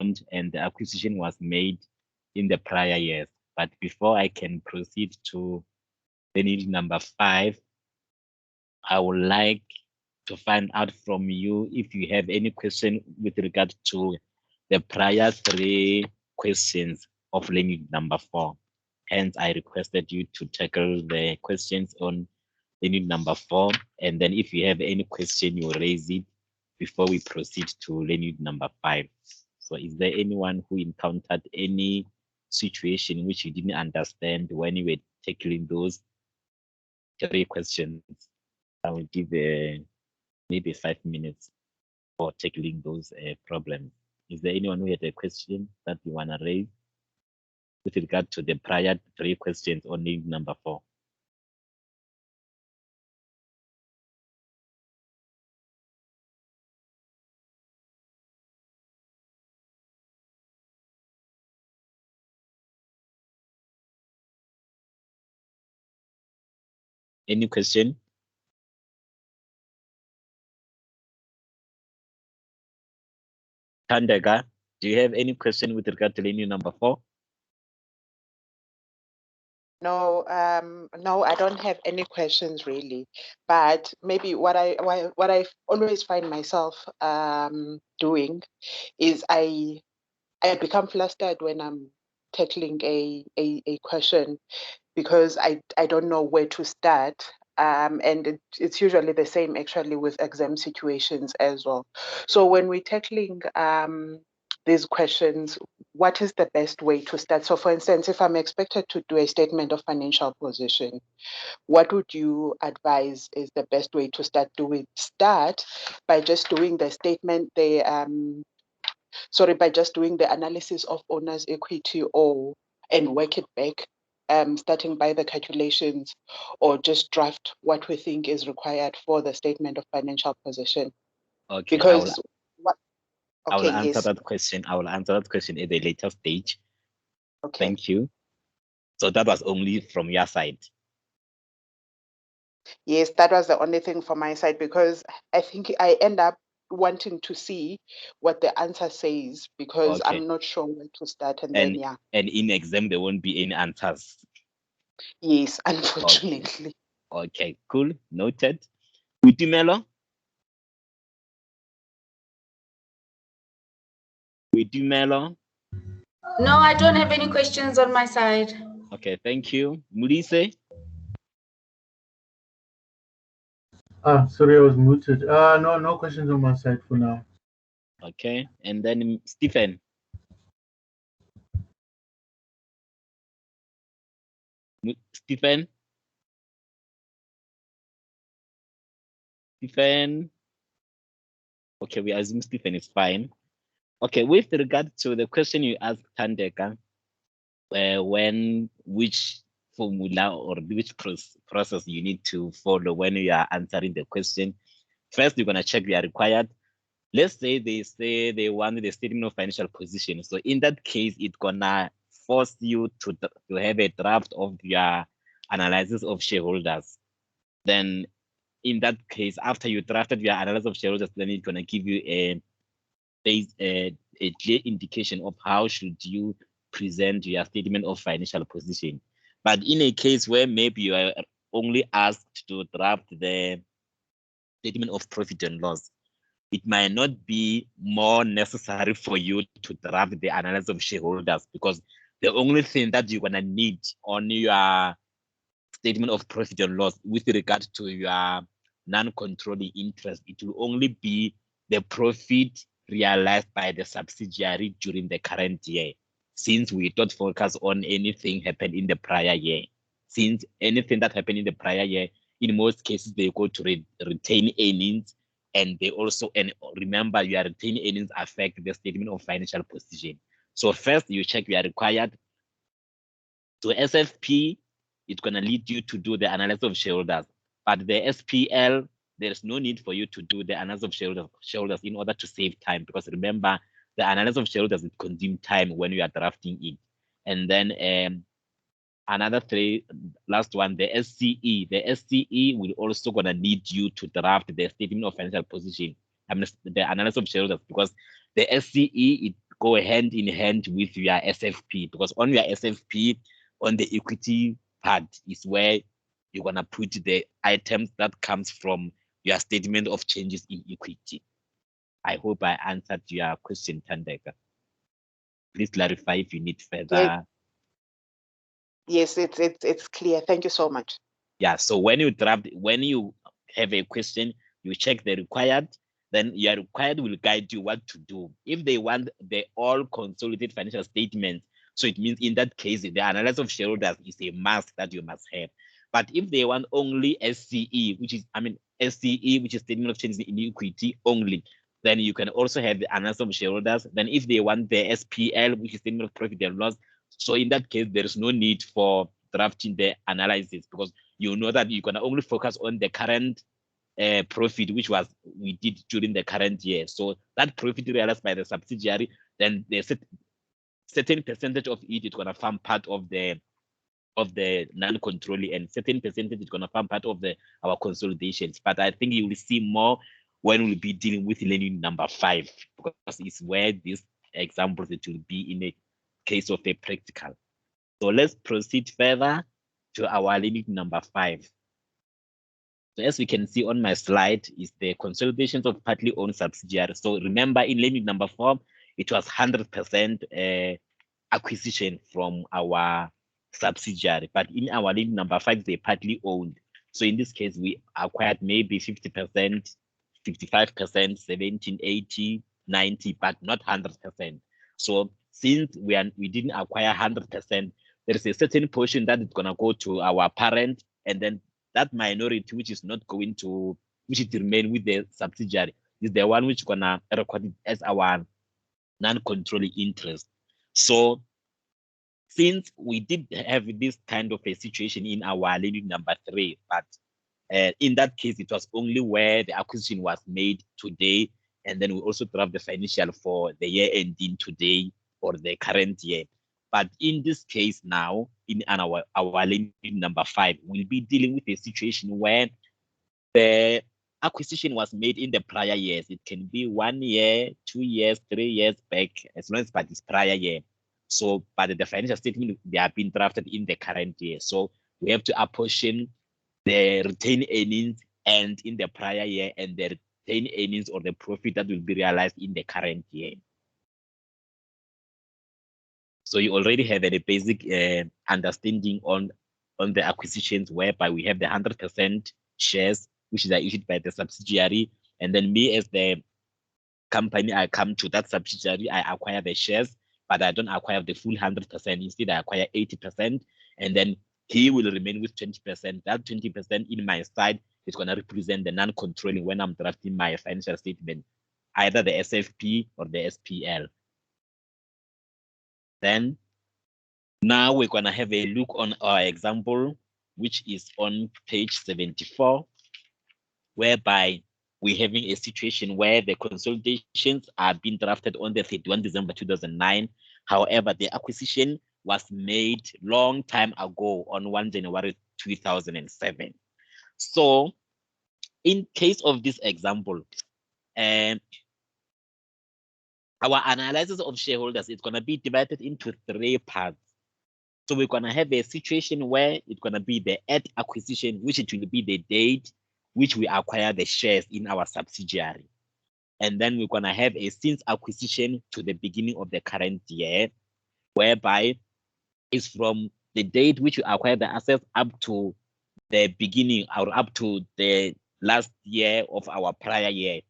amount and the acquisition was made in the prior years. But before I can proceed to the need number 5, I would like to find out from you if you have any question with regard to the prior 3 questions of learning number 4. Hence, I requested you to tackle the questions on learning number 4. And then if you have any question, you raise it before we proceed to learning number 5. So is there anyone who encountered any situation which you didn't understand when you were tackling those 3 questions? I will give maybe 5 minutes for tackling those problems. Is there anyone who had a question that you want to raise with regard to the prior 3 questions on learning number 4? Any question? Tandega, do you have any question with regard to learning number 4? No, no, I don't have any questions really. But maybe what I always find myself doing is I become flustered when I'm tackling a question because I don't know where to start. And it's usually the same actually with exam situations as well. So when we're tackling these questions, what is the best way to start? So for instance, if I'm expected to do a statement of financial position, what would you advise is the best way to start doing? Start by just doing the statement, by just doing the analysis of owner's equity and work it back, starting by the calculations, or just draft what we think is required for the statement of financial position. Okay, because I will answer that question. I will answer that question at a later stage. Okay. Thank you. So that was only from your side. Yes, that was the only thing from my side, because I think I end up wanting to see what the answer says, because I'm not sure where to start. And then, yeah. And in exam, there won't be any answers. Yes, unfortunately. Okay, cool. Noted. Witumelo? Witumelo? No, I don't have any questions on my side. Okay, thank you. Mulise? Sorry, I was muted. No questions on my side for now. Okay, and then Stephen. Stephen? Stephen? Okay, we assume Stephen is fine. Okay, with regard to the question you asked, Tandeka, which formula or which process you need to follow when you are answering the question. First, you're going to check you are required. Let's say they want the statement of financial position. So in that case, it's going to force you to have a draft of your analysis of shareholders. Then in that case, after you drafted your analysis of shareholders, then it's going to give you a clear indication of how should you present your statement of financial position. But in a case where maybe you are only asked to draft the statement of profit and loss, it might not be more necessary for you to draft the analysis of shareholders, because the only thing that you're going to need on your statement of profit and loss with regard to your non-controlling interest, it will only be the profit realized by the subsidiary during the current year, since we don't focus on anything happened in the prior year. Since anything that happened in the prior year, in most cases, they go to retain earnings, and they also, and remember, your retained earnings affect the statement of financial position. So first, you check you are required. So SFP, it's going to lead you to do the analysis of shareholders. But the SPL, there's no need for you to do the analysis of shareholders in order to save time, because remember, the analysis of shareholders will consume time when you are drafting it. And then another last one, the SCE. The SCE will also going to need you to draft the statement of financial position, I mean, the analysis of shareholders, because the SCE, it go hand in hand with your SFP, because on your SFP, on the equity part is where you're gonna put the items that comes from your statement of changes in equity. I hope I answered your question, Tandeka. Please clarify if you need further. Yes, it's clear. Thank you so much. Yeah, so when you have a question, you check the required, then your required will guide you what to do. If they want the all consolidated financial statements, so it means in that case, the analysis of shareholders is a must that you must have. But if they want only SCE, which is, SCE, which is statement of changes in equity only, then you can also have the analysis of shareholders. Then if they want the SPL, which is statement of profit and loss, so in that case, there is no need for drafting the analysis, because you know that you can only focus on the current profit, which we did during the current year. So that profit realized by the subsidiary, then the certain percentage of it is going to form part of the non-controlling, and certain percentage is going to form part of our consolidations. But I think you will see more when we'll be dealing with learning number 5, because it's where these examples it will be in a case of a practical. So let's proceed further to our learning number 5. So as we can see on my slide is the consolidations of partly owned subsidiaries. So remember in learning number 4, it was 100% acquisition from our subsidiary, but in our learning number 5, they partly owned. So in this case, we acquired maybe 50%, 55%, 17, 80, 90, but not 100%. So since we didn't acquire 100%, there is a certain portion that is gonna go to our parent, and then that minority which is not going to, which is remain with the subsidiary, is the one which is gonna record it as our non-controlling interest. So since we did have this kind of a situation in our learning number 3, but in that case, it was only where the acquisition was made today, and then we also draft the financial for the year ending today or the current year. But in this case now, in our learning number 5, we'll be dealing with a situation where the acquisition was made in the prior years. It can be 1 year, 2 years, 3 years back, as long as but it's prior year. So, but the financial statement, they have been drafted in the current year. So we have to apportion the retained earnings and in the prior year, and the retained earnings or the profit that will be realized in the current year. So you already have a basic understanding on the acquisitions, whereby we have the 100% shares, which is issued by the subsidiary, and then me as the company, I come to that subsidiary, I acquire the shares, but I don't acquire the full 100%. Instead, I acquire 80%, and then he will remain with 20%. That 20% in my side is going to represent the non-controlling when I'm drafting my financial statement, either the SFP or the SPL. Then now we're going to have a look on our example, which is on page 74, whereby we're having a situation where the consolidations are being drafted on the 31 December 2009. However, the acquisition was made long time ago on 1 January 2007. So in case of this example, our analysis of shareholders is going to be divided into 3 parts. So we're going to have a situation where it's going to be the at acquisition, which it will be the date which we acquire the shares in our subsidiary. And then we're going to have a since acquisition to the beginning of the current year, whereby it's from the date which we acquire the assets up to the beginning or up to the last year of our prior year.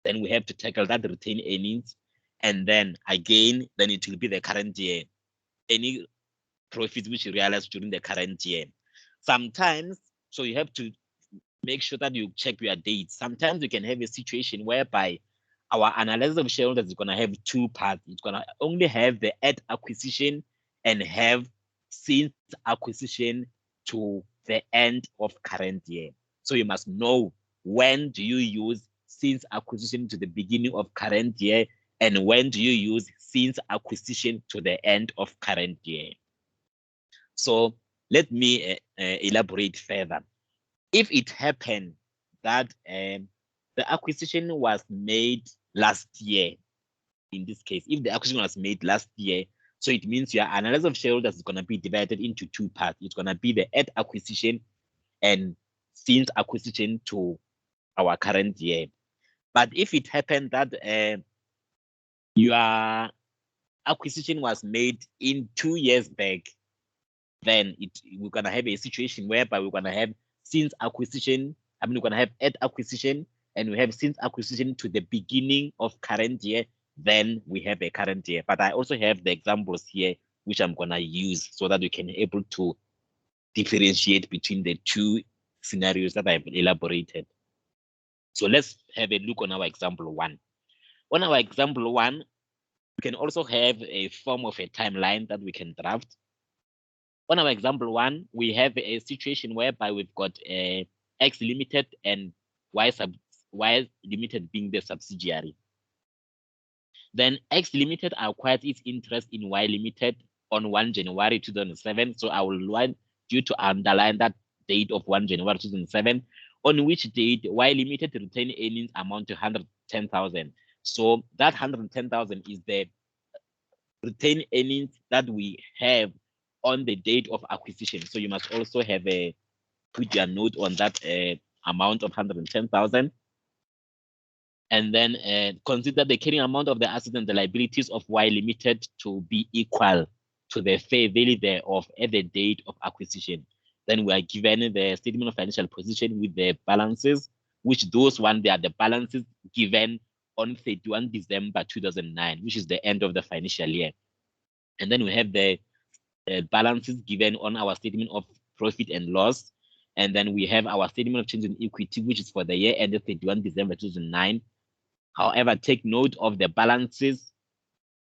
Then we have to tackle that retained earnings. And then again, then it will be the current year. Any profits which you realize during the current year. Sometimes, so you have to make sure that you check your dates. Sometimes you can have a situation whereby our analysis of shareholders is going to have 2 parts. It's going to only have the at acquisition and have since acquisition to the end of current year. So you must know when do you use since acquisition to the beginning of current year, and when do you use since acquisition to the end of current year. So let me elaborate further. If it happened that the acquisition was made last year, in this case, if the acquisition was made last year, so it means your analysis of shareholders is going to be divided into two parts. It's going to be the at acquisition and since acquisition to our current year. But if it happened that your acquisition was made in 2 years back, then we're going to have a situation whereby we're going to have since acquisition, we're going to have at acquisition, and we have since acquisition to the beginning of current year, then we have a current year. But I also have the examples here, which I'm going to use so that we can be able to differentiate between the two scenarios that I've elaborated. So let's have a look on our example 1. On our example 1, we can also have a form of a timeline that we can draft. On our example 1, we have a situation whereby we've got X Limited and Y Limited being the subsidiary. Then X Limited acquired its interest in Y Limited on 1 January 2007. So I will want you to underline that date of 1 January 2007, on which date Y Limited retained earnings amount to 110,000. So that 110,000 is the retained earnings that we have on the date of acquisition. So you must also have put your note on that amount of 110,000. And then consider the carrying amount of the assets and the liabilities of Y Limited to be equal to the fair value thereof at the date of acquisition. Then we are given the statement of financial position with the balances, which those one, they are the balances given on 31 December 2009, which is the end of the financial year. And then we have the balances given on our statement of profit and loss. And then we have our statement of change in equity, which is for the year ended 31 December 2009. However, take note of the balances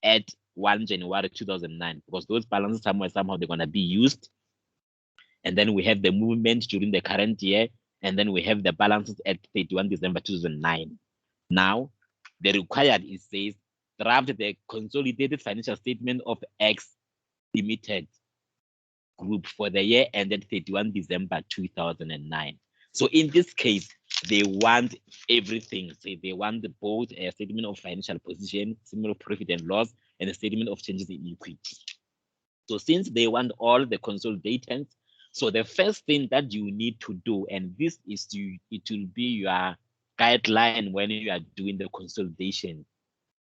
at 1 January 2009, because those balances somehow they're going to be used. And then we have the movement during the current year, and then we have the balances at 31 December 2009. Now, the required, it says, draft the consolidated financial statement of X Limited Group for the year ended 31 December 2009. So in this case, they want everything. So they want both a statement of financial position, statement of profit and loss, and a statement of changes in equity. So since they want all the consolidations, so the first thing that you need to do, and this is it will be your guideline when you are doing the consolidation.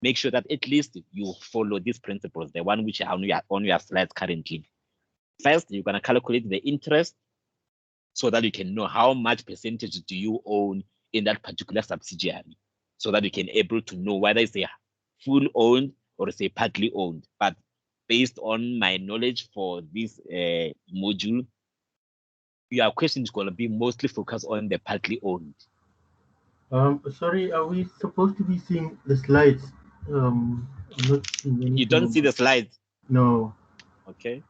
Make sure that at least you follow these principles, the one which are on your slides currently. First, you're going to calculate the interest so that you can know how much percentage do you own in that particular subsidiary, so that you can able to know whether it's a full owned or it's a partly owned. But based on my knowledge for this module, your question is going to be mostly focused on the partly owned. Sorry, are we supposed to be seeing the slides? I'm not seeing anything. You don't see the slides? No. Okay.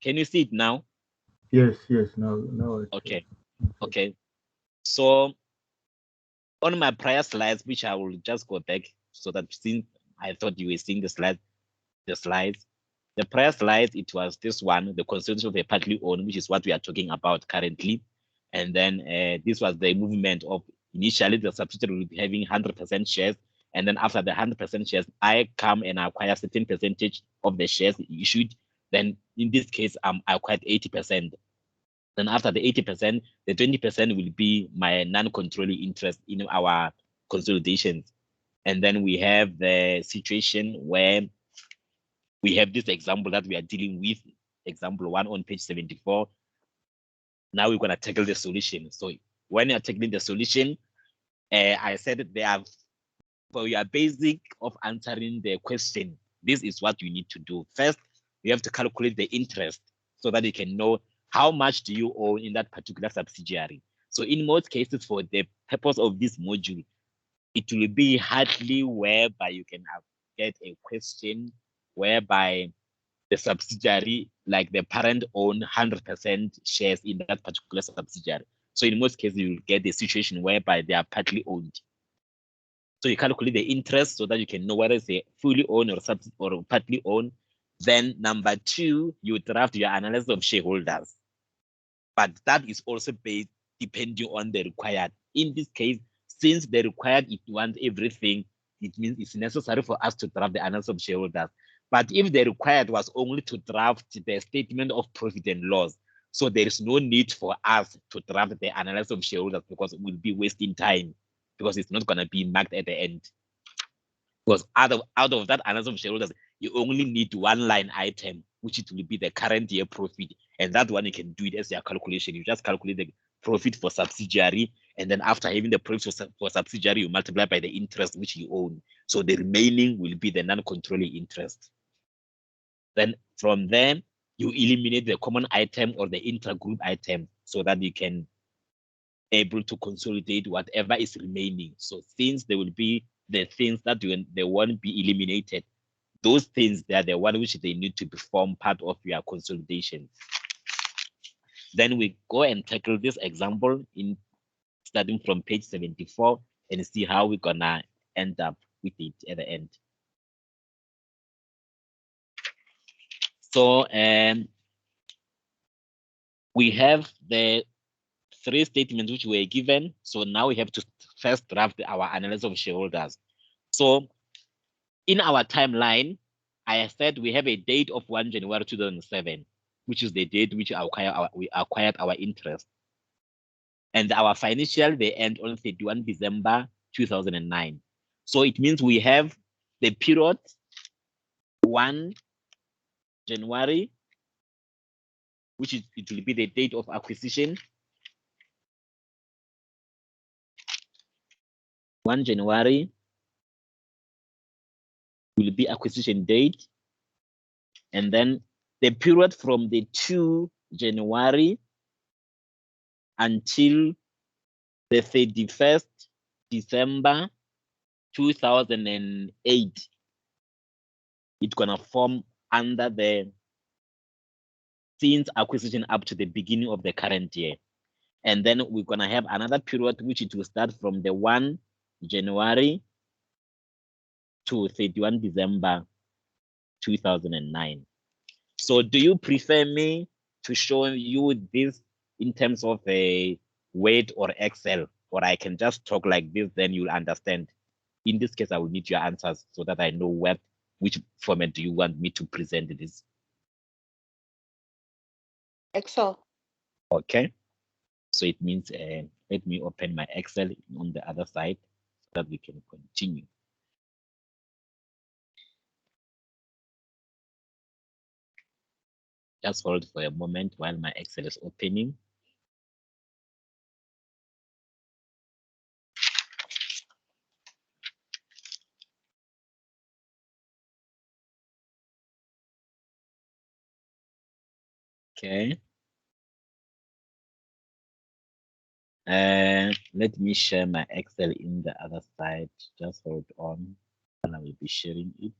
Can you see it now? Yes, now. Okay. Okay. So on my prior slides, which I will just go back so that since I thought you were seeing the slides, the prior slides, it was this one, the consolidation of a partly owned, which is what we are talking about currently. And then this was the movement of initially the subsidiary having 100% shares. And then after the 100% shares, I come and acquire a certain percentage of the shares issued. Then in this case, I acquired 80%. Then after the 80%, the 20% will be my non-controlling interest in our consolidations. And then we have the situation where we have this example that we are dealing with, example 1 on page 74. Now we're going to tackle the solution. So when you're tackling the solution, I said they are, for your basic of answering the question, this is what you need to do. First, you have to calculate the interest so that you can know how much do you own in that particular subsidiary. So in most cases, for the purpose of this module, it will be hardly whereby you can get a question whereby the subsidiary, like the parent, own 100% shares in that particular subsidiary. So in most cases, you will get a situation whereby they are partly owned. So you calculate the interest so that you can know whether it's a fully owned or partly owned. Then number two, you draft your analysis of shareholders. But that is also based depending on the required. In this case, since the required it wants everything, it means it's necessary for us to draft the analysis of shareholders. But if the required was only to draft the statement of profit and loss, so there is no need for us to draft the analysis of shareholders because we'll be wasting time because it's not going to be marked at the end. Because out of that analysis of shareholders, you only need one line item, which it will be the current year profit. And that one, you can do it as your calculation. You just calculate the profit for subsidiary. And then after having the profit for subsidiary, you multiply by the interest which you own. So the remaining will be the non-controlling interest. Then from there, you eliminate the common item or the intragroup item so that you can able to consolidate whatever is remaining. So since there will be the things that they won't be eliminated, those things, they are the one which they need to form part of your consolidation. Then we go and tackle this example in starting from page 74 and see how we're gonna end up with it at the end. So we have the three statements which were given. So now we have to first draft our analysis of shareholders. So in our timeline, I said we have a date of 1 January 2007, which is the date which we acquired our interest. And our financial, they end on 31 December 2009. So it means we have the period 1 January, which is, it will be the date of acquisition. 1 January will be acquisition date. And then the period from the 2 January until the 31st December 2008, it's gonna form under the since acquisition up to the beginning of the current year. And then we're gonna have another period which it will start from the 1 January to 31 December 2009. So do you prefer me to show you this in terms of a Word or Excel, or I can just talk like this, then you'll understand? In this case, I will need your answers so that I know which format do you want me to present this. Excel. Okay. So it means, let me open my Excel on the other side so that we can continue. Just hold for a moment while my Excel is opening. Okay. Let me share my Excel in the other side. Just hold on and I will be sharing it.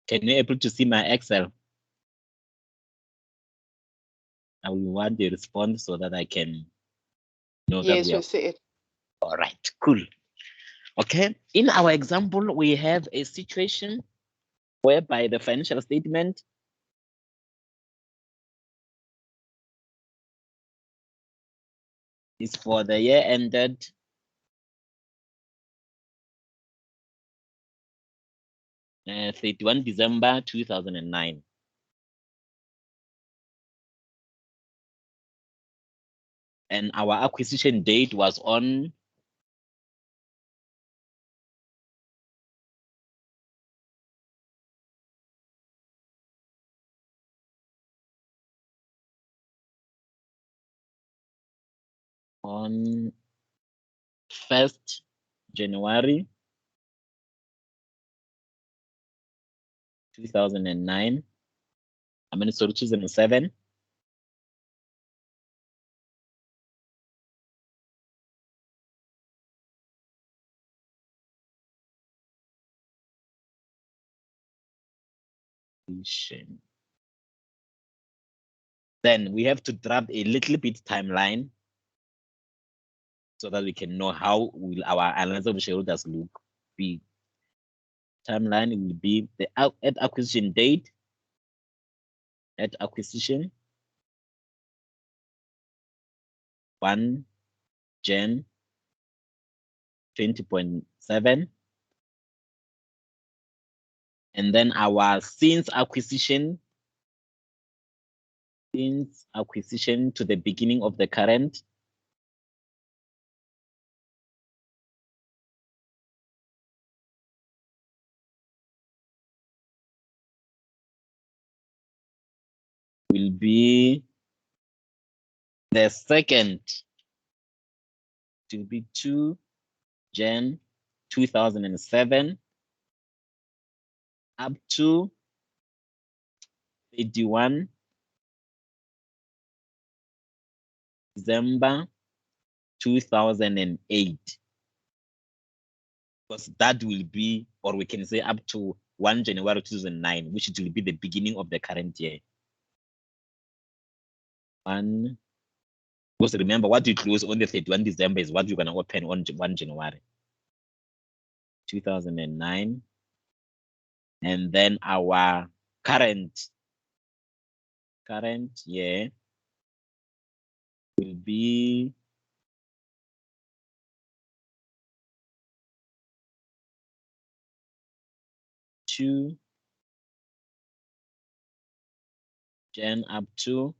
Can you able to see my Excel? I will want the response so that I can know that Yes, we we are. see it. All right, cool. Okay, in our example, we have a situation whereby the financial statement is for the year ended 31 December 2009. And our acquisition date was on on 1st January 2009. I mean, sorry, 2007. Then we have to draft a little bit timeline so that we can know how will our analysis of shareholders look. Be timeline will be the at acquisition date. At acquisition 1 Jan 20.7, and then our since acquisition to the beginning of the current will be the second, to be 2 Jan 2007 up to 31 December 2008. Because that will be, or we can say up to 1 January 2009, which will be the beginning of the current year. Because remember, what you close on the 31 December is what you're going to open on 1 January 2009. And then our current year will be Jan up to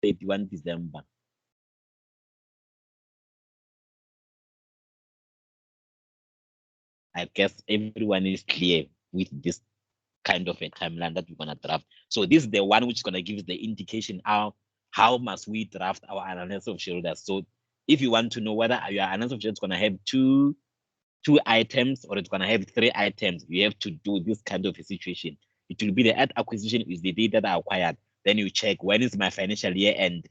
31 December. I guess everyone is clear with this kind of a timeline that we're gonna draft. So this is the one which is gonna give us the indication how must we draft our analysis of shareholders. So if you want to know whether your analysis of shareholders is gonna have two items or it's gonna have 3 items, you have to do this kind of a situation. It will be the at acquisition is the date that I acquired. Then you check when is my financial year end.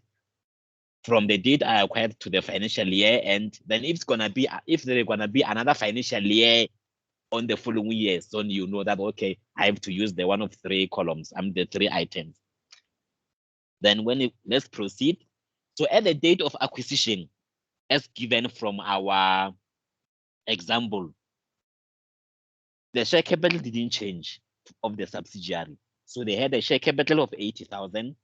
From the date I acquired to the financial year end, then if there's gonna be another financial year on the following year, so you know that okay, I have to use the one of 3 columns. The 3 items. Then let's proceed. So at the date of acquisition, as given from our example, the share capital didn't change of the subsidiary. So they had a share capital of 80,000.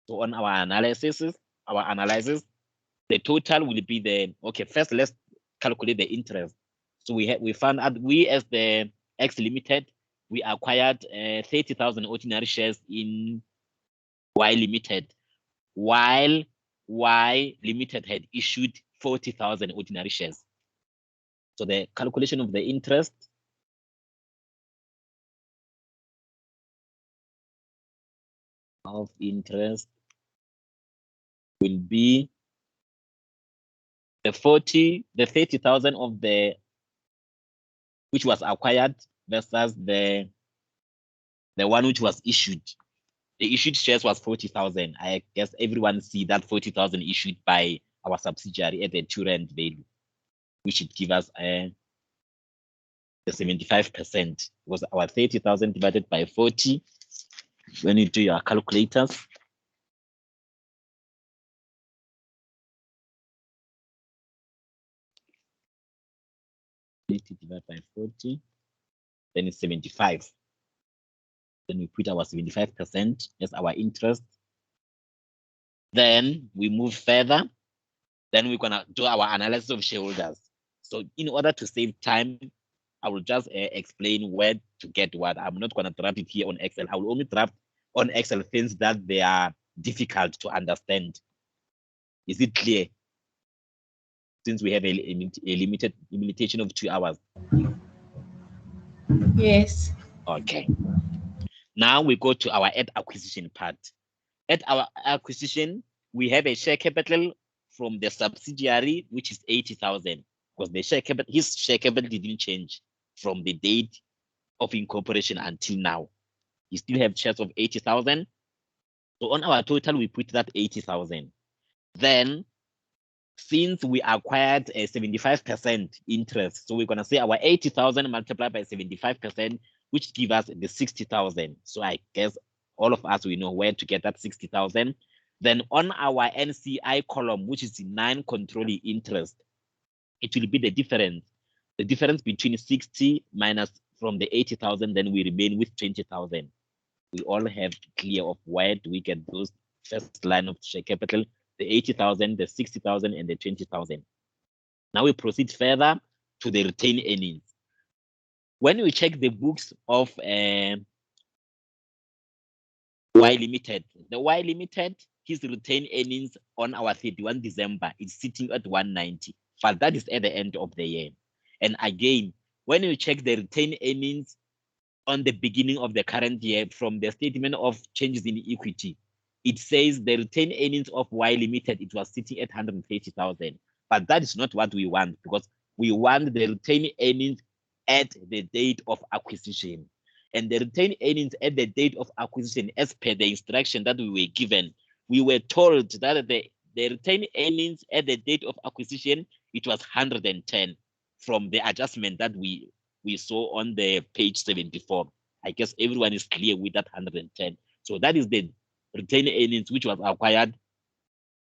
So on our analysis, the total will be first let's calculate the interest. So we found out we as the X Limited, we acquired 30,000 ordinary shares in Y Limited, while Y Limited had issued 40,000 ordinary shares. So the calculation of the interest will be the 30,000 of which was acquired versus the one which was issued. The issued shares was 40,000. I guess everyone see that 40,000 issued by our subsidiary at the 2 rand value, which should give us the 75%. Was our 30,000 divided by 40. When you do your calculators, 30 divided by 40, then it's 75. Then we put our 75% as our interest. Then we move further. Then we're gonna do our analysis of shareholders. So in order to save time, I will just explain where to get what. I'm not gonna draft it here on Excel. I will only draft on Excel things that they are difficult to understand. Is it clear? Since we have a limitation of 2 hours. Yes. Okay. Now we go to our at acquisition part. At our acquisition, we have a share capital from the subsidiary, which is 80,000, because the share capital, his share capital didn't change from the date of incorporation until now. He still have shares of 80,000. So on our total, we put that 80,000. Then, since we acquired a 75% interest, so we're gonna say our 80,000 multiplied by 75%, which give us the 60,000. So I guess all of us, we know where to get that 60,000. Then on our NCI column, which is non-controlling interest, it will be the difference between 60 minus from the 80,000, then we remain with 20,000. We all have clear of where do we get those first line of share capital, the 80,000, the 60,000, and the 20,000. Now we proceed further to the retained earnings. When we check the books of Y Limited, the Y Limited, his retained earnings on our 31 December is sitting at 190, but that is at the end of the year. And again, when you check the retained earnings on the beginning of the current year from the statement of changes in equity, it says the retained earnings of Y Limited, it was sitting at 130,000. But that is not what we want, because we want the retained earnings at the date of acquisition. And the retained earnings at the date of acquisition, as per the instruction that we were given, we were told that the retained earnings at the date of acquisition, it was 110 from the adjustment that we saw on the page 74. I guess everyone is clear with that 110. So that is the retained earnings which was acquired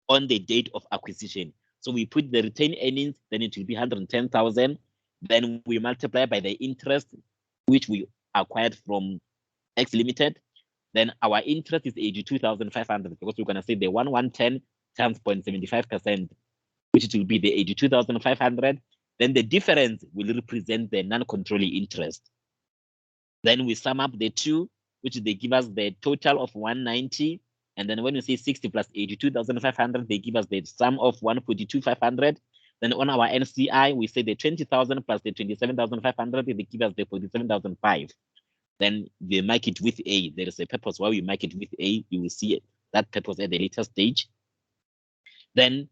on the date of acquisition. So we put the retained earnings, then it will be 110,000. Then we multiply by the interest which we acquired from X Limited. Then our interest is 82,500, because we're going to say the 110 times 0.75%, which it will be the 82,500. Then the difference will represent the non-controlling interest. Then we sum up the two, which they give us the total of 190. And then when you say 60 plus 82,500, they give us the sum of 142,500. Then on our NCI, we say the 20,000 plus the 27,500, they give us the 47,500. Then we mark it with A. There is a purpose why we mark it with A. You will see that purpose at the later stage. Then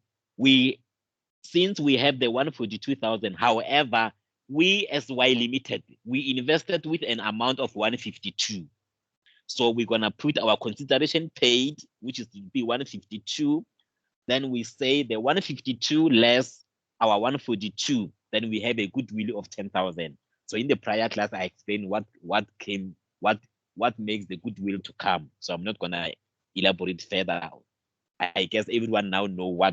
since we have the 142,000, however, we as Y Limited, we invested with an amount of 152. So we're gonna put our consideration paid, which is to be 152. Then we say the 152 less our 142, then we have a goodwill of 10,000. So in the prior class, I explained what makes the goodwill to come. So I'm not gonna elaborate further. I guess everyone now know why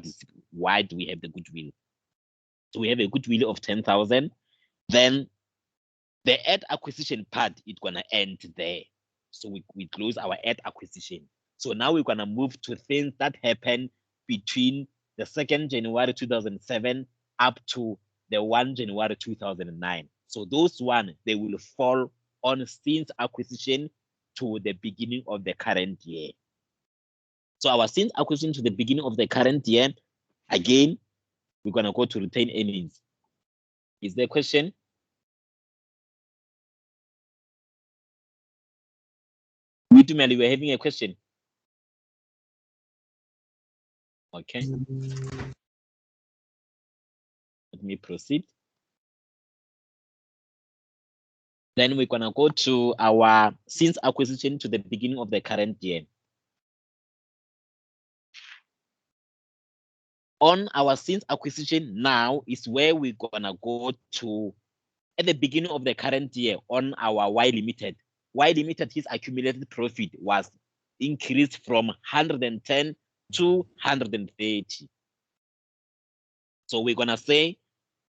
do we have the goodwill. So we have a goodwill of 10,000. Then the at acquisition part, it's gonna end there. So we close our at acquisition. So now we're gonna move to things that happen between the 2nd January 2007 up to the 1 January 2009. So those one, they will fall on since acquisition to the beginning of the current year. So our since acquisition to the beginning of the current year, again, we're gonna go to retained earnings. Is there a question? Ultimately, we're having a question. Okay. Let me proceed. Then we're gonna go to our since acquisition to the beginning of the current year. On our since acquisition now is where we're gonna go to at the beginning of the current year on our Y Limited. Y Limited, his accumulated profit was increased from 110 to 130. So we're gonna say,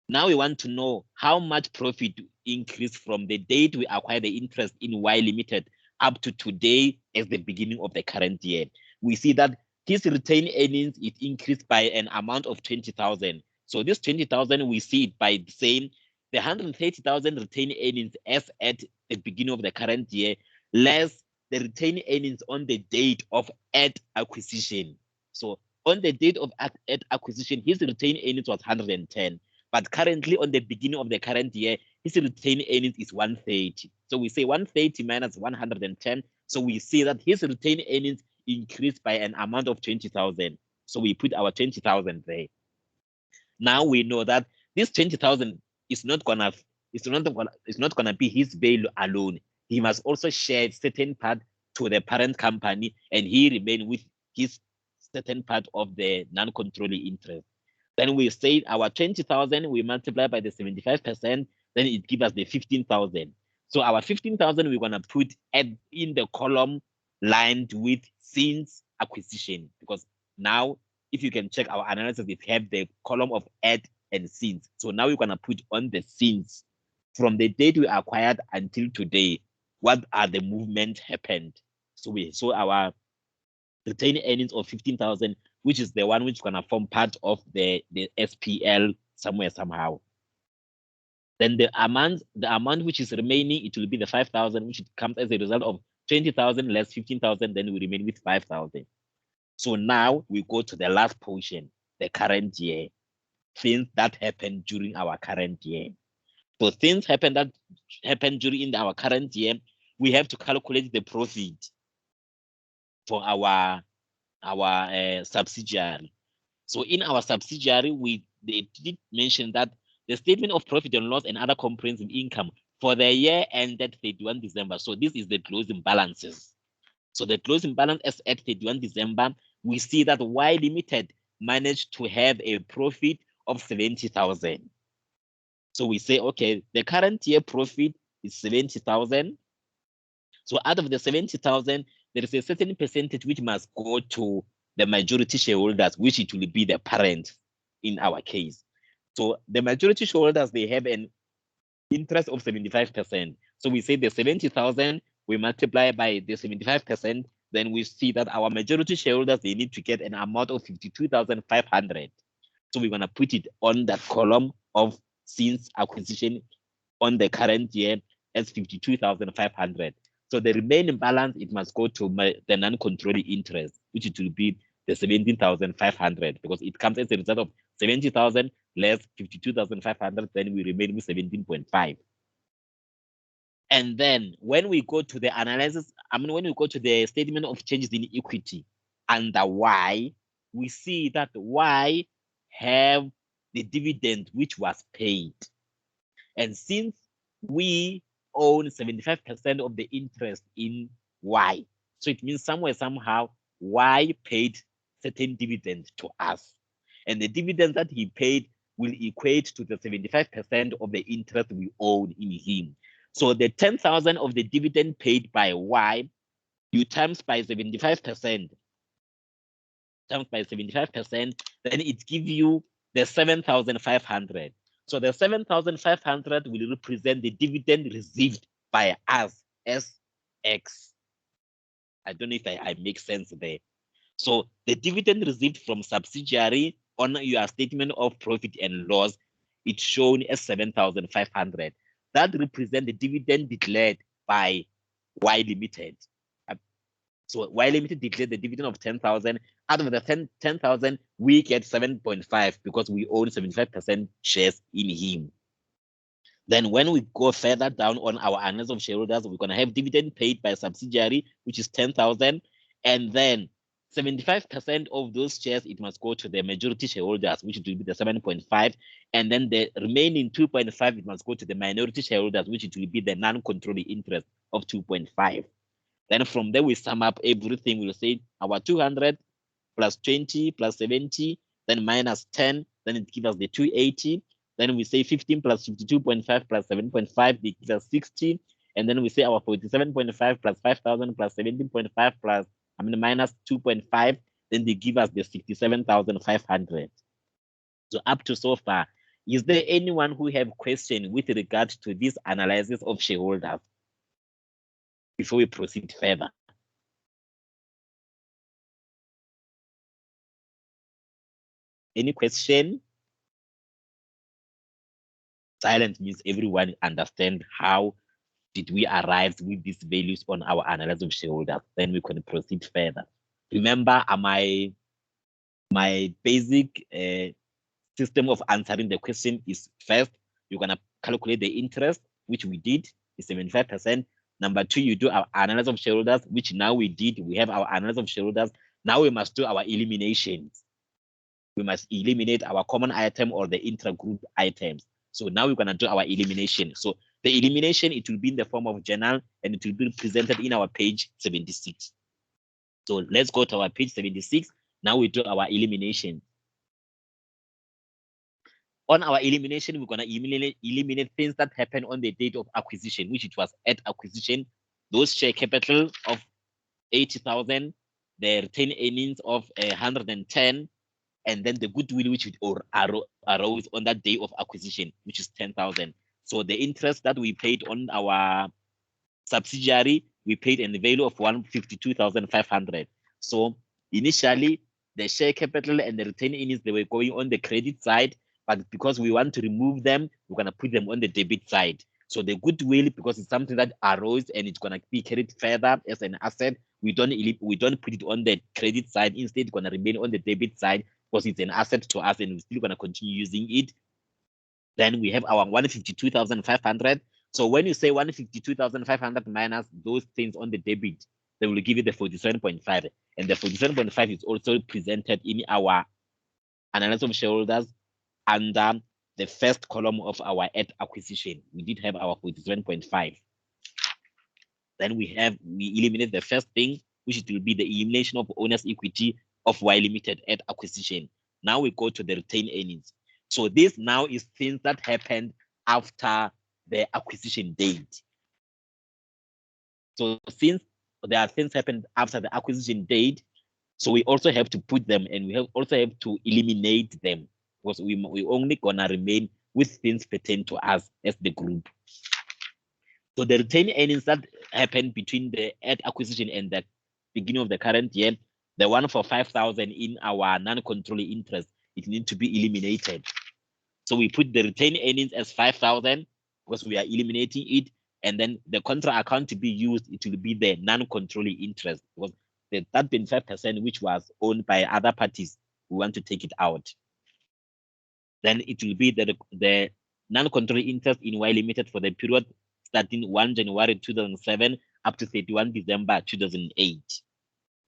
now we want to know how much profit increased from the date we acquired the interest in Y Limited up to today as the beginning of the current year. We see that his retained earnings, it increased by an amount of 20,000. So this 20,000, we see it by saying the 130,000 retained earnings as at the beginning of the current year, less the retained earnings on the date of at acquisition. So on the date of at acquisition, his retained earnings was 110. But currently on the beginning of the current year, his retained earnings is 130. So we say 130 minus 110. So we see that his retained earnings increased by an amount of 20,000. So we put our 20,000 there. Now we know that this 20,000 is not gonna be his value alone. He must also share certain part to the parent company, and he remain with his certain part of the non-controlling interest. Then we say our 20,000 we multiply by the 75%, then it gives us the 15,000. So our 15,000 we're gonna put in the column lined with since acquisition, because now if you can check our analysis, we have the column of add and since. So now we're gonna put on the since from the date we acquired until today. What are the movement happened? So we saw our retained earnings of 15,000, which is the one which is gonna form part of the SPL somewhere somehow. Then the amount which is remaining, it will be the 5,000, which comes as a result of 20,000 less 15,000. Then we remain with 5,000. So now we go to the last portion, the current year, things that happened during our current year. So things that happened during our current year, we have to calculate the profit for our subsidiary. So in our subsidiary, they did mention that the statement of profit and loss and other comprehensive income for the year ended 31 December. So this is the closing balances. So the closing balance as at 31 December, we see that Y Limited managed to have a profit of 70,000. So we say, okay, the current year profit is 70,000. So out of the 70,000, there is a certain percentage which must go to the majority shareholders, which it will be the parent in our case. So the majority shareholders, they have an interest of 75%. So we say the 70,000, we multiply by the 75%, then we see that our majority shareholders, they need to get an amount of 52,500. So we're gonna put it on that column of since acquisition on the current year as 52,500. So the remaining balance, it must go to the non-controlling interest, which it will be the 17,500, because it comes as a result of 70,000 less 52,500, then we remain with 17.5. And then when we go to the analysis, when we go to the statement of changes in equity under Y, we see that Y have the dividend which was paid. And since we own 75% of the interest in Y, so it means somewhere, somehow, Y paid certain dividend to us. And the dividend that he paid will equate to the 75% of the interest we own in him. So the 10,000 of the dividend paid by Y, you times by 75%, then it gives you the 7,500. So the 7,500 will represent the dividend received by us as X. I don't know if I make sense there. So the dividend received from subsidiary on your statement of profit and loss, it's shown as 7,500. That represents the dividend declared by Y Limited. So Y Limited declared the dividend of 10,000. Out of the 10,000, we get 7.5 because we own 75% shares in him. Then when we go further down on our analysis of shareholders, we're going to have dividend paid by subsidiary, which is 10,000. And then 75% of those shares, it must go to the majority shareholders, which will be the 7.5. And then the remaining 2.5, it must go to the minority shareholders, which it will be the non-controlling interest of 2.5. Then from there, we sum up everything. We'll say our 200 plus 20 plus 70, then minus 10, then it gives us the 280. Then we say 15 plus 52.5 plus 7.5, they give us 60. And then we say our 47.5 plus 5,000 plus 17.5 plus, minus 2.5, then they give us the 67,500. So up to so far, is there anyone who have question with regard to this analysis of shareholders before we proceed further? Any question? Silence means everyone understand how did we arrive with these values on our analysis of shareholders. Then we can proceed further. Remember, my basic system of answering the question is first, you're gonna calculate the interest, which we did, is 75%. Number two, you do our analysis of shareholders, which now we did. We have our analysis of shareholders. Now we must do our eliminations. we must eliminate our common item or the intragroup items. So now we're going to do our elimination. So the elimination, it will be in the form of journal, and it will be presented in our page 76. So let's go to our page 76. Now we do our elimination. On our elimination, we're going to eliminate things that happen on the date of acquisition, which it was at acquisition. Those share capital of 80,000, the retained earnings of 110, and then the goodwill which arose on that day of acquisition, which is 10,000. So the interest that we paid on our subsidiary, we paid in the value of 152,500. So initially, the share capital and the retained earnings, they were going on the credit side, but because we want to remove them, we're going to put them on the debit side. So the goodwill, because it's something that arose and it's going to be carried further as an asset, we don't put it on the credit side. Instead, it's going to remain on the debit side because it's an asset to us and we're still going to continue using it. Then we have our 152,500. So when you say 152,500 minus those things on the debit, they will give you the 47.5. And the 47.5 is also presented in our analysis of shareholders under the first column of our at acquisition. We did have our 47.5. Then we eliminate the first thing, which will be the elimination of owner's equity of Y Limited at acquisition. Now we go to the retained earnings. So this now is things that happened after the acquisition date. So since there are things happened after the acquisition date, so we also have to put them, and we also have to eliminate them, because we only gonna remain with things pertain to us as the group. So the retained earnings that happened between the at acquisition and the beginning of the current year, the one for 5,000 in our non-controlling interest, it needs to be eliminated. So we put the retained earnings as 5,000 because we are eliminating it, and then the contra account to be used, it will be the non-controlling interest, because that 25% which was owned by other parties, we want to take it out. Then it will be the non-controlling interest in Y Limited for the period starting 1 January 2007 up to 31 December 2008.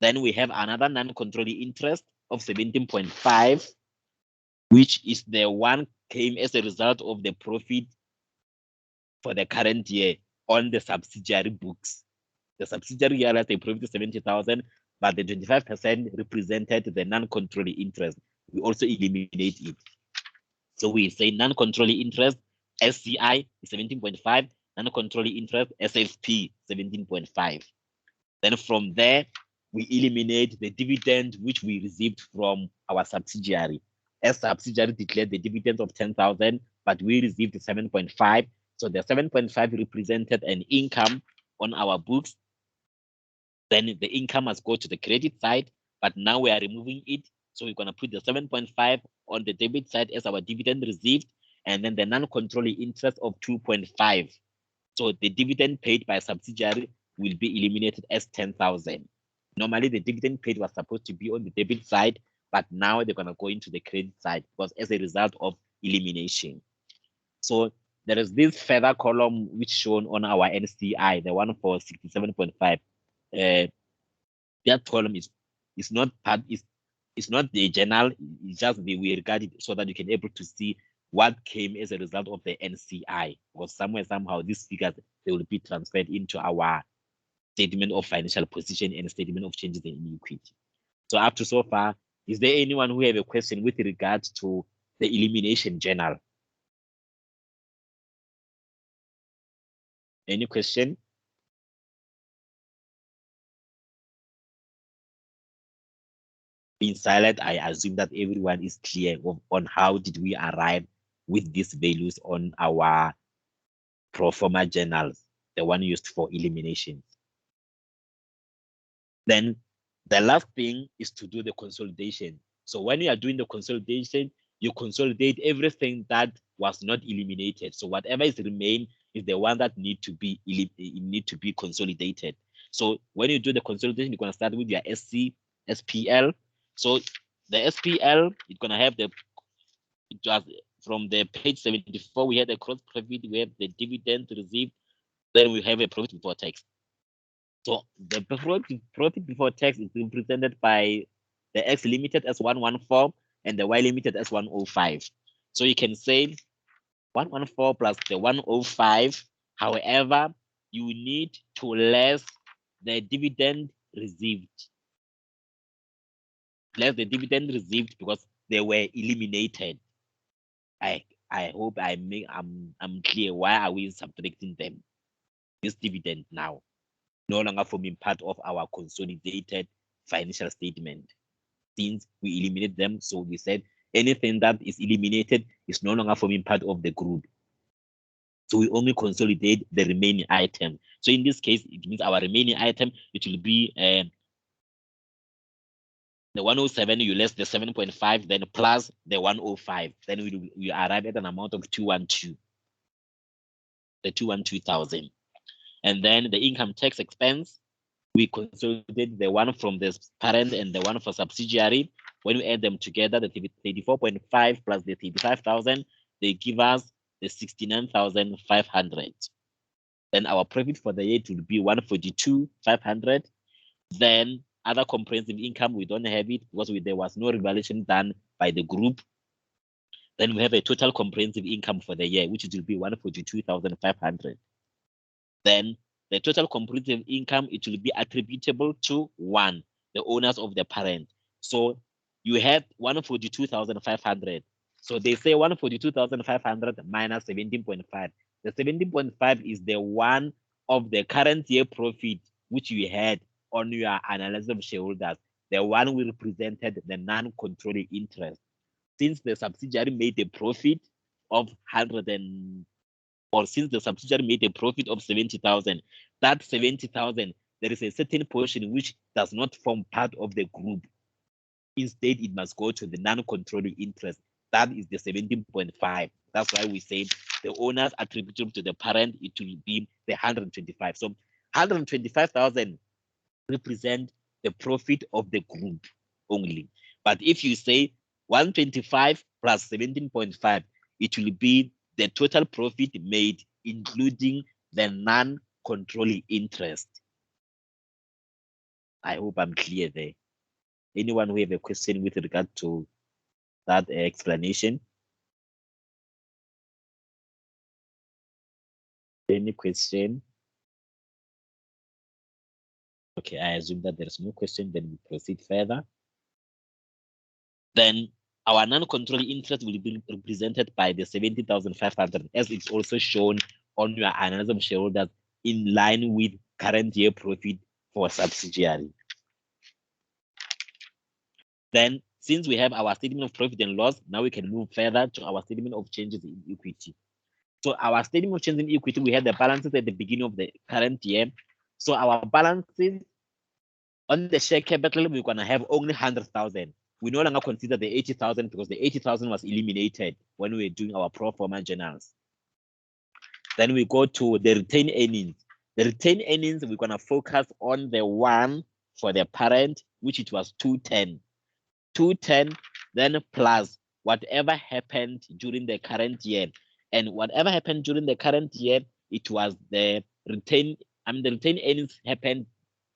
Then we have another non-controlling interest of 17.5, which is the one came as a result of the profit for the current year on the subsidiary books. The subsidiary realized a profit of 70,000, but the 25% represented the non-controlling interest. We also eliminate it. So we say non-controlling interest, SCI is 17.5, non-controlling interest, SFP 17.5. Then from there, we eliminate the dividend which we received from our subsidiary. As subsidiary declared the dividend of 10,000, but we received 7.5. So the 7.5 represented an income on our books. Then the income must go to the credit side, but now we are removing it. So we're going to put the 7.5 on the debit side as our dividend received, and then the non-controlling interest of 2.5. So the dividend paid by subsidiary will be eliminated as 10,000. Normally, the dividend paid was supposed to be on the debit side, but now they're going to go into the credit side because as a result of elimination. So there is this further column which shown on our NCI, the one for 67.5. That column is not part, it's not the journal, it's just we regard it so that you can able to see what came as a result of the NCI, because somehow these figures, they will be transferred into our statement of financial position and statement of changes in equity. So up to so far, is there anyone who have a question with regards to the elimination journal? Any question? Being silent, I assume that everyone is clear on how did we arrive with these values on our pro forma journals, the one used for eliminations. Then the last thing is to do the consolidation. So when you are doing the consolidation, you consolidate everything that was not eliminated. So whatever is remain is the one that need to be consolidated. So when you do the consolidation, you're going to start with your SPL. So the SPL, it's going to have from the page 74, we had the gross profit, we have the dividend received, then we have a profit before tax. So the profit before tax is represented by the X Limited as 114, and the Y limited as 105. So you can say 114 plus the 105. However, you need to less the dividend received. Less the dividend received because they were eliminated. I hope I'm clear. Why are we subtracting them? This dividend now no longer forming part of our consolidated financial statement since we eliminate them. So we said anything that is eliminated is no longer forming part of the group. So we only consolidate the remaining item. So in this case, it means our remaining item, it will be the 107, you less the 7.5, then plus the 105. Then we arrive at an amount of 212, the 212,000. And then the income tax expense, we consolidate the one from the parent and the one for subsidiary. When we add them together, the 34.5 plus the 35,000, they give us the 69,500. Then our profit for the year will be 142,500. Then other comprehensive income, we don't have it because there was no revaluation done by the group. Then we have a total comprehensive income for the year, which will be 142,500. Then the total comprehensive income, it will be attributable to one, the owners of the parent. So you had 142,500. So they say 142,500 minus 17.5. The 17.5 is the one of the current year profit which you had on your analysis of shareholders. The one we represented the non-controlling interest. Since the subsidiary made a profit of 70,000, that 70,000, there is a certain portion which does not form part of the group. Instead, it must go to the non-controlling interest. That is the 17.5. That's why we say the owners attributable to the parent, it will be the 125. So 125,000 represent the profit of the group only. But if you say 125 plus 17.5, it will be the total profit made, including the non-controlling interest. I hope I'm clear there. Anyone who have a question with regard to that explanation? Any question? Okay, I assume that there's no question, then we proceed further. Then our non-controlling interest will be represented by the 70,500, as it's also shown on your analysis of shareholders in line with current year profit for subsidiary. Then, since we have our statement of profit and loss, now we can move further to our statement of changes in equity. So our statement of changes in equity, we had the balances at the beginning of the current year. So our balances on the share capital, we're going to have only 100,000. We no longer consider the 80,000 because the 80,000 was eliminated when we were doing our pro forma journals. Then we go to the retained earnings. The retained earnings, we're going to focus on the one for the parent, which it was 210. 210, then plus whatever happened during the current year. And whatever happened during the current year, it was the retained earnings happened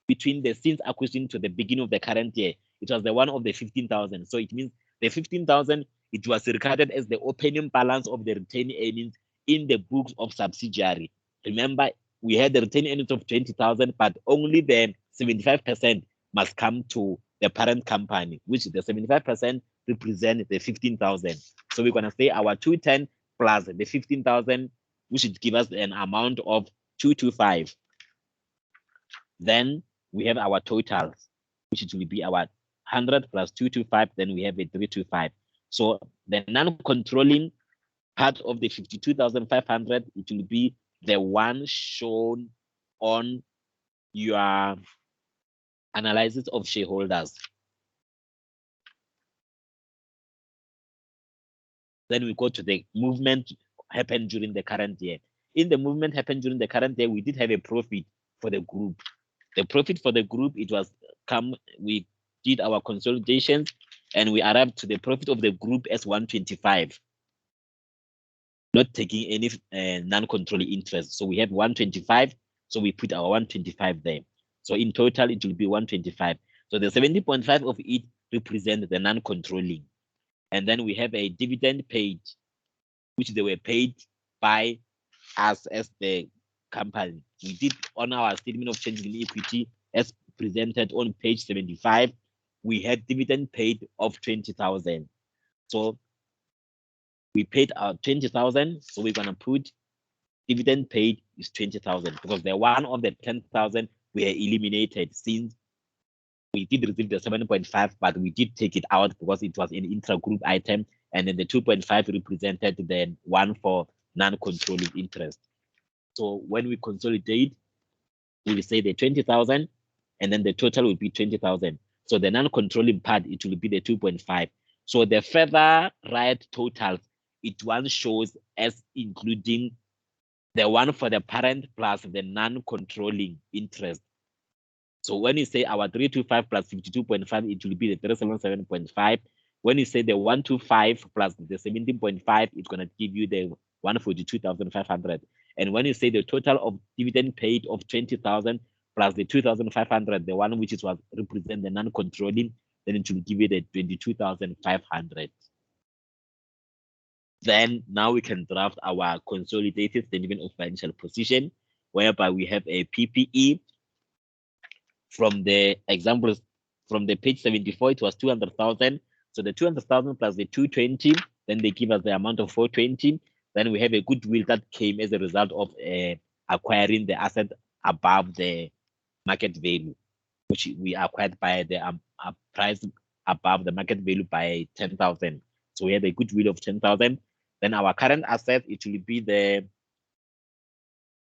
between the since acquisition to the beginning of the current year. It was the one of the 15,000. So it means the 15,000, it was recorded as the opening balance of the retained earnings in the books of subsidiary. Remember, we had the retained earnings of 20,000, but only the 75% must come to the parent company, which the 75% represent the 15,000. So we're going to say our 210 plus the 15,000, which should give us an amount of 225. Then we have our totals, which will be our 100 plus 225, then we have a 325. So the non-controlling part of the 52,500, it will be the one shown on your analysis of shareholders. Then we go to the movement happened during the current year. In the movement happened during the current year, we did have a profit for the group. The profit for the group, it was we did our consolidations and we arrived to the profit of the group as 125. Not taking any non-controlling interest. So we have 125. So we put our 125 there. So in total, it will be 125. So the 70.5 of it represents the non-controlling. And then we have a dividend paid, which they were paid by us as the company. We did on our statement of changes in equity as presented on page 75, we had dividend paid of 20,000. So we paid out 20,000. So we're gonna put dividend paid is 20,000 because the one of the 10,000 were eliminated since we did receive the 7.5, but we did take it out because it was an intra-group item, and then the 2.5 represented the one for non-controlling interest. So when we consolidate, we will say the 20,000, and then the total will be 20,000. So the non-controlling part, it will be the 2.5. So the further right totals, it one shows as including the one for the parent plus the non-controlling interest. So when you say our 325 plus 52.5, it will be the 377.5. When you say the 125 plus the 17.5, it's going to give you the 142,500. And when you say the total of dividend paid of 20,000 plus the 2,500, the one which is what represent the non-controlling, then it will give you the 22,500. Then now we can draft our consolidated statement of financial position, whereby we have a PPE. From the examples from the page 74, it was 200,000. So the 200,000 plus the 220, then they give us the amount of 420. Then we have a goodwill that came as a result of acquiring the asset above the market value, which we acquired by the price above the market value by 10,000. So we have a goodwill of 10,000. Then our current asset, it will be the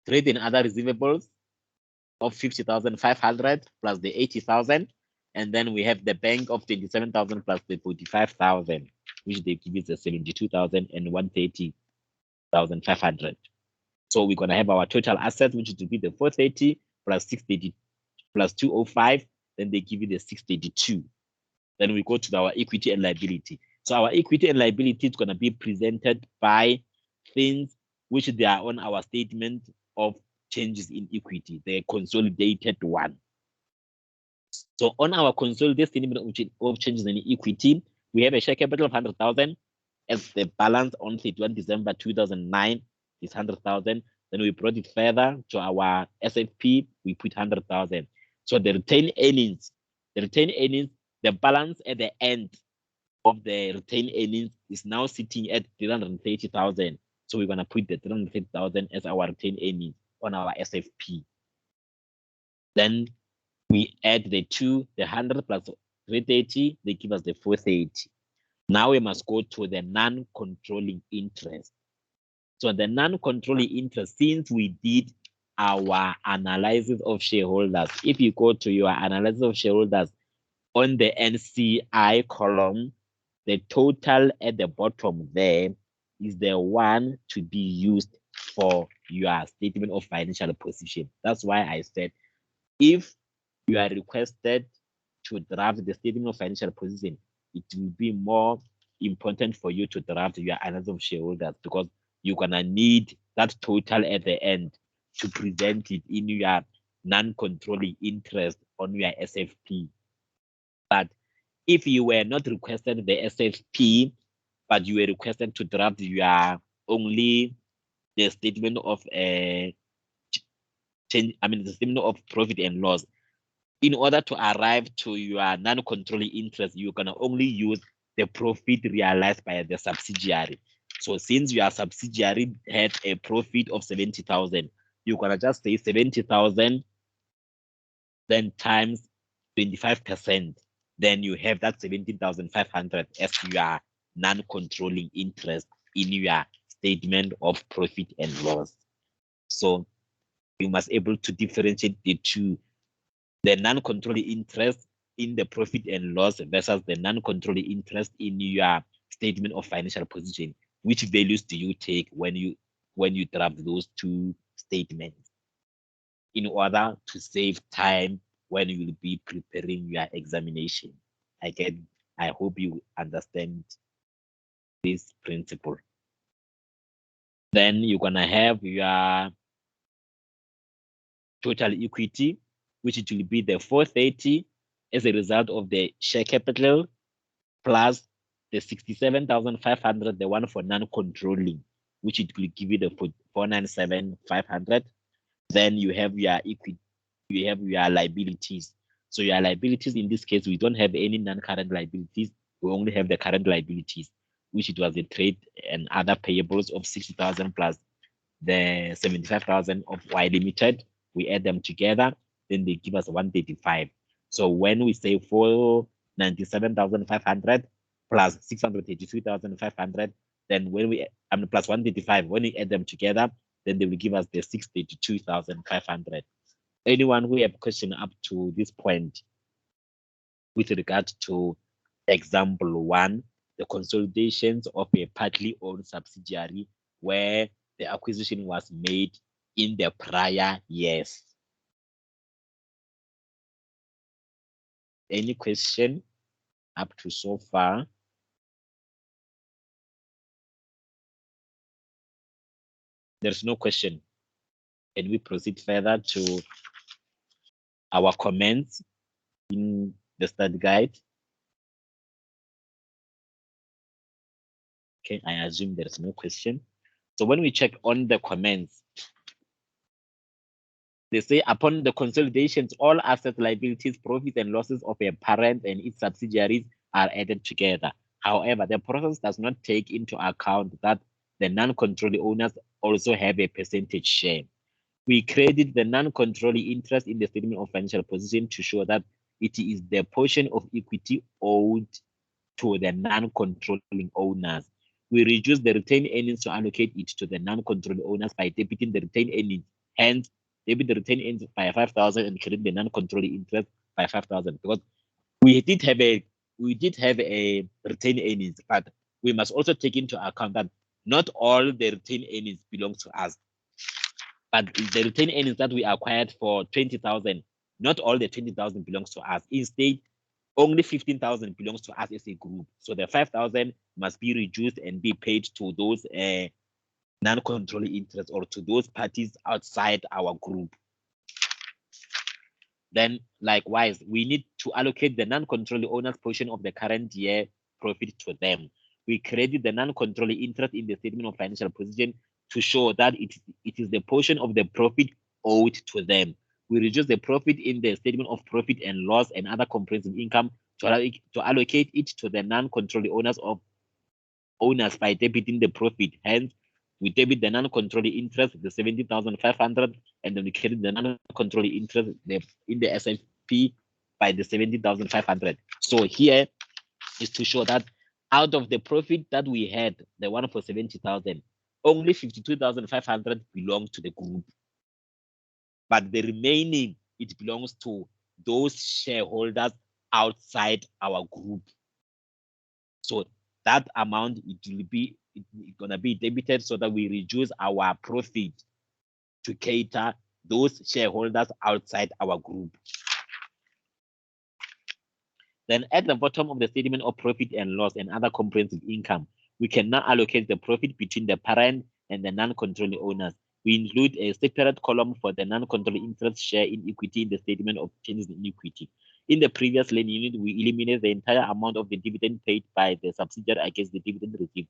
trade and other receivables of 50,500 plus the 80,000. And then we have the bank of 27,000 plus the 45,000, which they give us the 72,000 and 130,500. So we're going to have our total assets, which will be the 430 plus 630 plus 205. Then they give you the 632. Then we go to our equity and liability. So our equity and liability is going to be presented by things which they are on our statement of changes in equity, the consolidated one. So on our consolidated statement of changes in equity, we have a share capital of 100,000 as the balance on 31 December 2009 is 100,000. Then we brought it further to our SFP, we put 100,000. So the retained earnings, the balance at the end of the retained earnings is now sitting at 330,000. So we're going to put the 330,000 as our retained earnings on our SFP. Then we add the 100 plus 330, they give us the 430. Now we must go to the non-controlling interest. So the non-controlling interest, since we did our analysis of shareholders, if you go to your analysis of shareholders on the NCI column, the total at the bottom there is the one to be used for your statement of financial position. That's why I said, if you are requested to draft the statement of financial position, it will be more important for you to draft your analysis of shareholders, because you're gonna need that total at the end to present it in your non-controlling interest on your SFP. But if you were not requested the SFP, but you were requested to draft your only the statement of the statement of profit and loss, in order to arrive to your non-controlling interest, you're gonna only use the profit realized by the subsidiary. So since your subsidiary had a profit of 70,000, you're gonna just say 70,000 then times 25%. Then you have that 17,500 as your non-controlling interest in your statement of profit and loss. So you must able to differentiate the two, the non-controlling interest in the profit and loss versus the non-controlling interest in your statement of financial position. Which values do you take when you draft those two statements, in order to save time when you will be preparing your examination? I hope you understand this principle. Then you're gonna have your total equity, which it will be the 430 as a result of the share capital plus the 67,500, the one for non-controlling, which it will give you the 497,500. Then you have your equity, you have your liabilities. So your liabilities in this case, we don't have any non-current liabilities. We only have the current liabilities, which it was the trade and other payables of 60,000 plus the 75,000 of Y Limited. We add them together, then they give us 135. So when we say 497,500 plus 633,500, then when we plus 135, when we add them together, then they will give us the 632,500. Anyone who have question up to this point with regard to example 1, the consolidations of a partly owned subsidiary where the acquisition was made in the prior years. Any question up to so far? There's no question. Can we proceed further to our comments in the study guide? Okay, I assume there's no question. So when we check on the comments, they say upon the consolidations, all assets, liabilities, profits, and losses of a parent and its subsidiaries are added together. However, the process does not take into account that the non-controlling owners also have a percentage share. We credit the non-controlling interest in the statement of financial position to show that it is the portion of equity owed to the non-controlling owners. We reduce the retained earnings to allocate it to the non-controlling owners by debiting the retained earnings. Hence, debit the retained earnings by 5,000 and credit the non-controlling interest by 5,000. Because we did have a retained earnings, but we must also take into account that not all the retained earnings belong to us. But the retained earnings that we acquired for 20,000, not all the 20,000 belongs to us. Instead, only 15,000 belongs to us as a group. So the 5,000 must be reduced and be paid to those non-controlling interests or to those parties outside our group. Then likewise, we need to allocate the non-controlling owners portion of the current year profit to them. We credit the non-controlling interest in the statement of financial position to show that it is the portion of the profit owed to them. We reduce the profit in the statement of profit and loss and other comprehensive income to allocate it to the non-controlling owners by debiting the profit. Hence, we debit the non-controlling interest, the 70,500, and then we credit the non-controlling interest in the SFP by the 70,500. So here is to show that out of the profit that we had, the one for 70,000, only 52,500 belongs to the group. But the remaining, it belongs to those shareholders outside our group. So that amount, it's gonna be debited so that we reduce our profit to cater those shareholders outside our group. Then at the bottom of the statement of profit and loss and other comprehensive income, we can now allocate the profit between the parent and the non-controlling owners. We include a separate column for the non-controlling interest share in equity in the statement of changes in equity. In the previous line unit, we eliminate the entire amount of the dividend paid by the subsidiary against the dividend received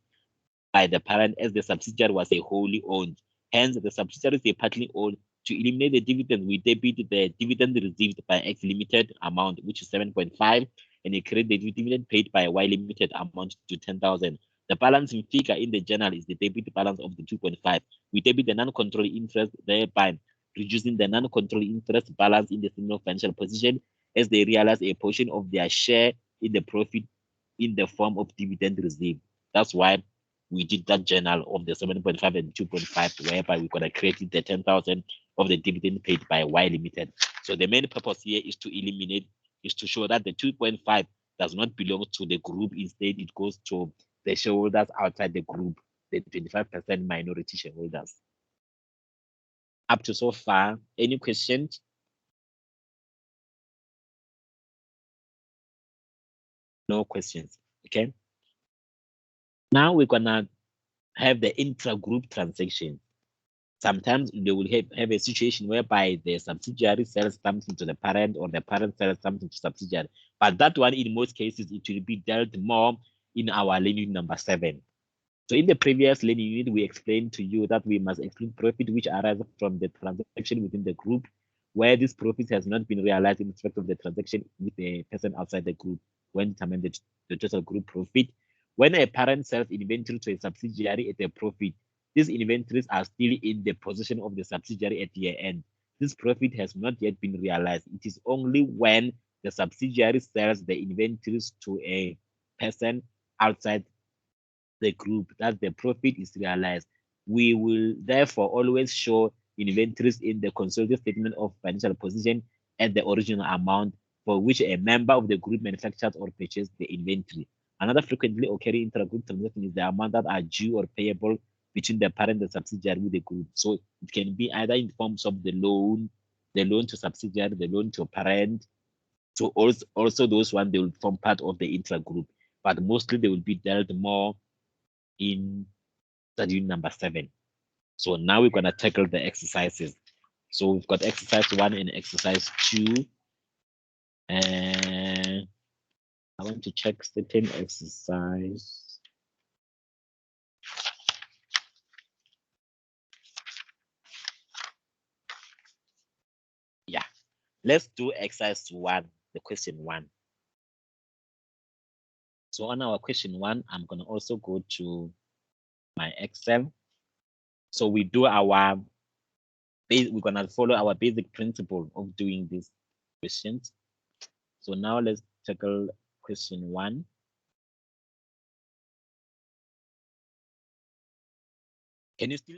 by the parent, as the subsidiary was a wholly owned. Hence, the subsidiary is a partly owned. To eliminate the dividend, we debit the dividend received by X Limited amount, which is 7.5, and we credit the dividend paid by Y Limited amount to 10,000. The balancing figure in the journal is the debit balance of the 2.5. We debit the non-controlling interest, thereby reducing the non-controlling interest balance in the statement of financial position, as they realize a portion of their share in the profit in the form of dividend received. That's why we did that journal of the 7.5 and 2.5, whereby we're going to credit the 10,000 of the dividend paid by Y Limited. So the main purpose here is to eliminate, is to show that the 2.5 does not belong to the group. Instead, it goes to the shareholders outside the group, the 25% minority shareholders. Up to so far, any questions? No questions, okay? Now we're gonna have the intra-group transaction. Sometimes they will have a situation whereby the subsidiary sells something to the parent or the parent sells something to subsidiary. But that one, in most cases, it will be dealt more in our learning unit number 7. So in the previous learning unit, we explained to you that we must exclude profit which arises from the transaction within the group, where this profit has not been realized in respect of the transaction with a person outside the group when determining the total group profit. When a parent sells inventory to a subsidiary at a profit, these inventories are still in the possession of the subsidiary at year end. This profit has not yet been realized. It is only when the subsidiary sells the inventories to a person outside the group that the profit is realized. We will therefore always show inventories in the consolidated statement of financial position at the original amount for which a member of the group manufactured or purchased the inventory. Another frequently occurring intragroup transaction is the amount that are due or payable between the parent and subsidiary with the group. So it can be either in forms of the loan to subsidiary, the loan to parent. So also those ones, they will form part of the intragroup, but mostly they will be dealt more in study unit number 7. So now we're going to tackle the exercises. So we've got exercise 1 and exercise 2. And I want to check certain exercise. Yeah, let's do exercise 1, the question 1. So on our question 1, I'm going to also go to my Excel. So we do our, we're going to follow our basic principle of doing these questions. So now let's tackle question 1. Can you still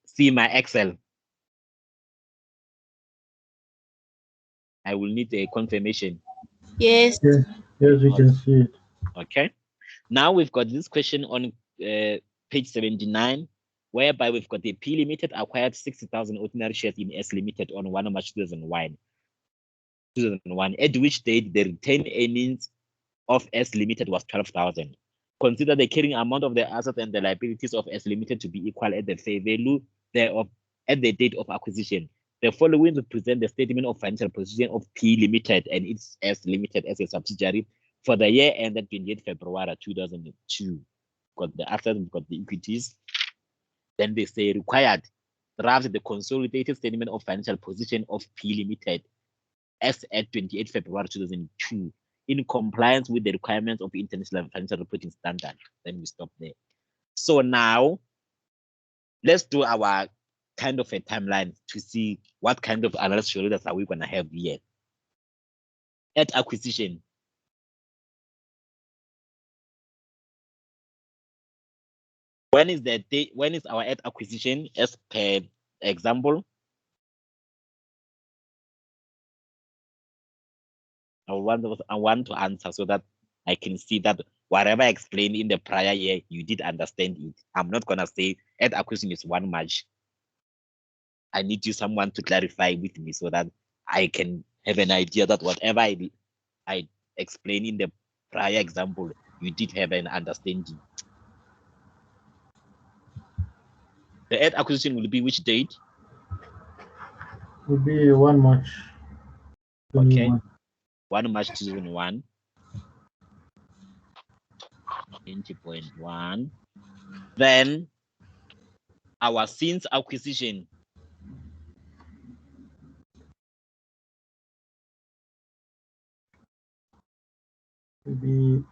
see my Excel? I will need a confirmation. Yes. Yes, we can see it. Okay. Now we've got this question on page 79, whereby we've got the P Limited acquired 60,000 ordinary shares in S Limited on 1 March 2001, at which date the retained earnings of S Limited was 12,000. Consider the carrying amount of the assets and the liabilities of S Limited to be equal at the fair value thereof at the date of acquisition. The following represent the statement of financial position of P Limited and its S Limited as a subsidiary for the year ended 28 February 2002. Got the assets, we've got the equities. Then they say required draft the consolidated statement of financial position of P Limited as at 28 February 2002 in compliance with the requirements of International Financial Reporting Standard. Then we stop there. So now let's do our kind of a timeline to see what kind of analysis are we going to have here. At acquisition, when is the date? When is our at acquisition as per example? I want to answer so that I can see that whatever I explained in the prior year, you did understand it. I'm not going to say at acquisition is 1 March. I need you someone to clarify with me so that I can have an idea that whatever I explained in the prior example, you did have an understanding. The at acquisition will be which date? Will be 1 March. Okay. 1 March 2001. 20.1. Then our since acquisition. Will be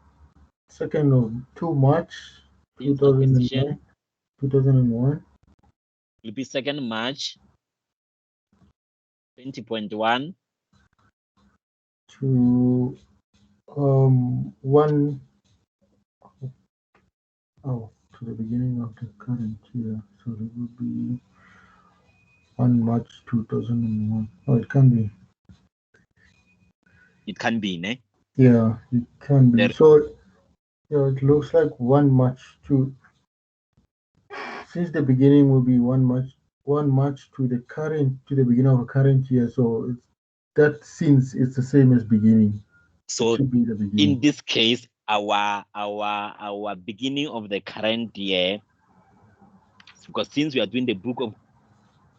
2nd of 2 March 2009, 2001. Will be 2nd March 20.1 to 1 to the beginning of the current year. So it will be 1 March 2001. Oh, it can be. It can be, ne? Yeah, it can be. There. So yeah, it looks like 1 March to, since the beginning will be 1 March to the beginning of the current year. So it's that, since it's the same as beginning. So it should be the beginning. In this case, our beginning of the current year, because since we are doing the book of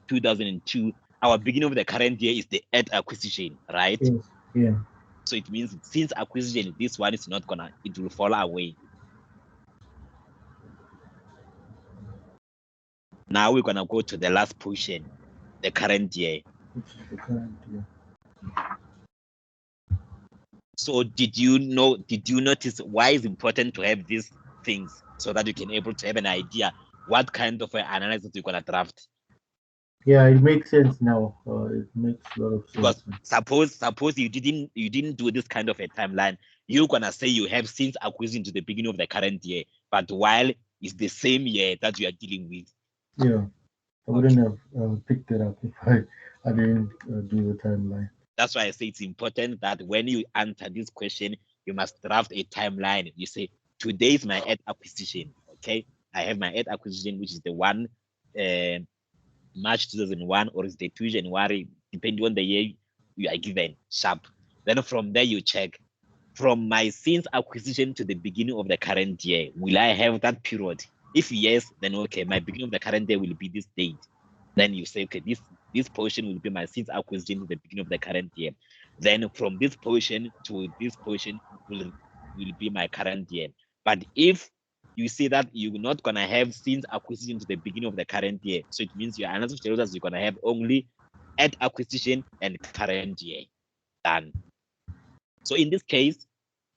2002, our beginning of the current year is the at acquisition, right? Yes. Yeah. So it means since acquisition, this one is not gonna, it will fall away. Now we're gonna go to the last portion, the current year. Which is the current year. So did you notice why it's important to have these things so that you can able to have an idea what kind of an analysis you're gonna draft? Yeah, it makes sense now. It makes a lot of sense. Because suppose you didn't do this kind of a timeline, you're gonna say you have since acquisition to the beginning of the current year, but while it's the same year that you are dealing with. Yeah, I wouldn't have picked it up if I didn't do the timeline. That's why I say it's important that when you answer this question, you must draft a timeline. You say, today is my ad acquisition. Okay, I have my ad acquisition, which is the one March 2001, or is the 2 January, depending on the year you are given, sharp. Then from there, you check from my since acquisition to the beginning of the current year, will I have that period? If yes, then okay, my beginning of the current year will be this date. Then you say, okay, this portion will be my since acquisition to the beginning of the current year. Then from this portion to this portion will be my current year. But if you see that you're not gonna have since acquisition to the beginning of the current year, so it means your analysis of shareholders you're gonna have only at acquisition and current year done. So in this case,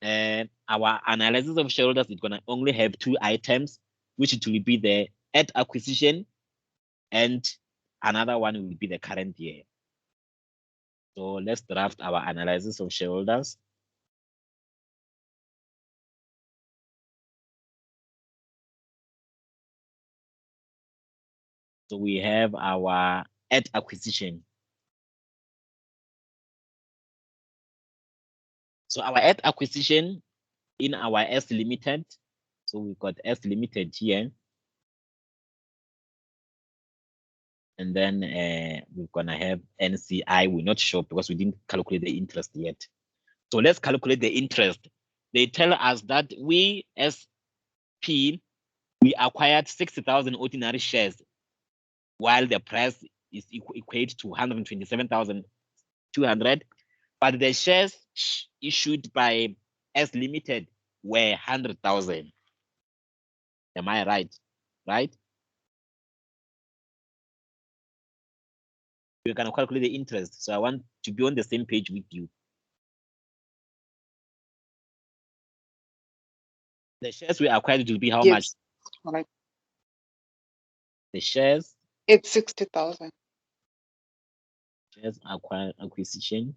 our analysis of shareholders is gonna only have two items, which it will be the at acquisition and another one will be the current year. So let's draft our analysis of shareholders. So we have our at acquisition. So our at acquisition in our S limited. So we've got S limited here. And then we're gonna have NCI. We're not sure because we didn't calculate the interest yet. So let's calculate the interest. They tell us that we as P, we acquired 60,000 ordinary shares, while the price is equate to 127,200. But the shares issued by S Limited were 100,000. Am I right? Right? We're gonna calculate the interest. So I want to be on the same page with you. The shares we acquired will be how much? Right. The shares. It's 60,000. Shares acquisition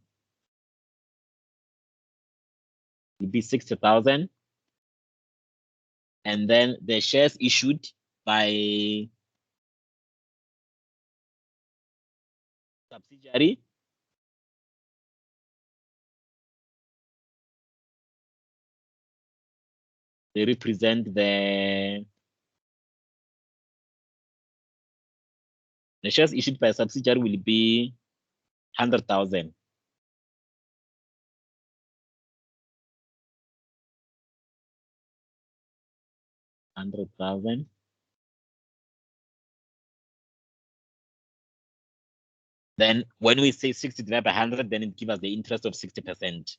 will be 60,000. And then the shares issued by subsidiary they represent the shares issued by subsidiary will be 100,000. Then when we say 60 divided by 100, then it gives us the interest of 60%.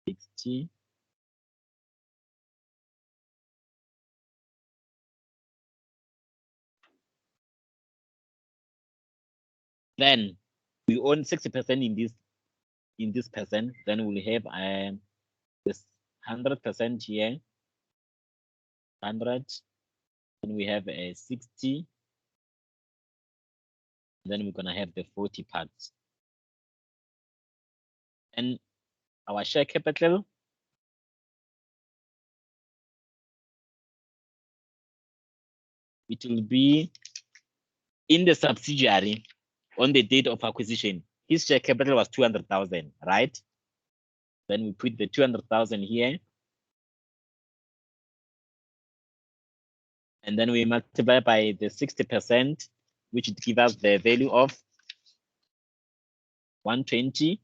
60. Then we own 60% in this percent. Then we'll have this 100% here. 100. Then we have a 60. Then we're gonna have the 40 parts. And our share capital it will be in the subsidiary on the date of acquisition. His share capital was 200,000, right? Then we put the 200,000 here. And then we multiply by the 60%, which would give us the value of 120.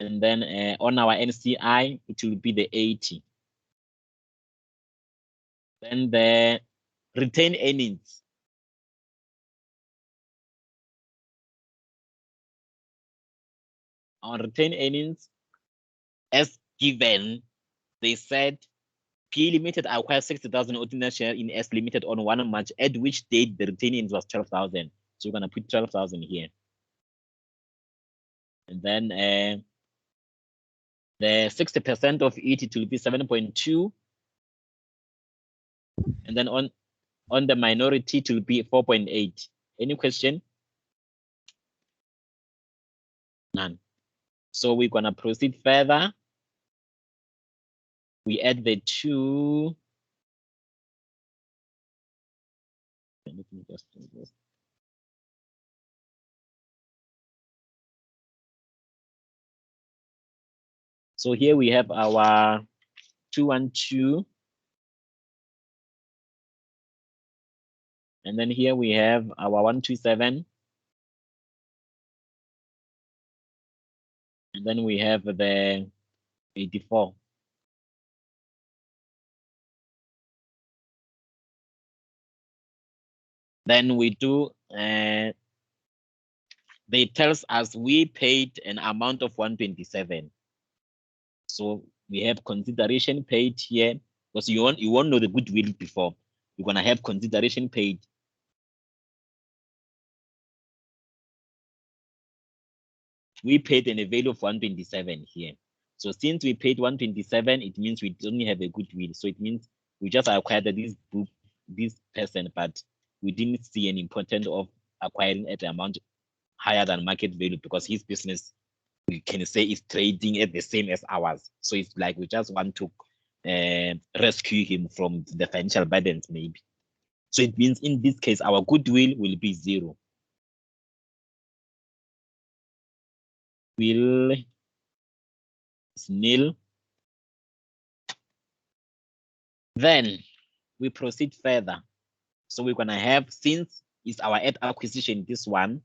And then on our NCI, it will be the 80. Then the retained earnings. Our retained earnings, as given, they said PE Limited acquired 60,000 ordinary share in S Limited on 1 March, at which date the retained was 12,000. So we're gonna put 12,000 here. And then the 60% of it will be 7.2. And then on the minority it will be 4.8. Any question? None. So we're gonna proceed further. We add the two. Let me just do this. So here we have our 212. And then here we have our 127. And then we have the 84. Then we do, they tells us we paid an amount of 127. So we have consideration paid here, because you won't know the goodwill before. You're gonna have consideration paid. We paid in a value of 127 here. So since we paid 127, it means we don't have a goodwill. So it means we just acquired this person, but we didn't see an importance of acquiring at the amount higher than market value, because his business, we can say, is trading at the same as ours. So it's like we just want to rescue him from the financial burdens, maybe. So it means in this case, our goodwill will be 0. Will is nil. Then we proceed further. So we're gonna have, since it's our at acquisition, this one.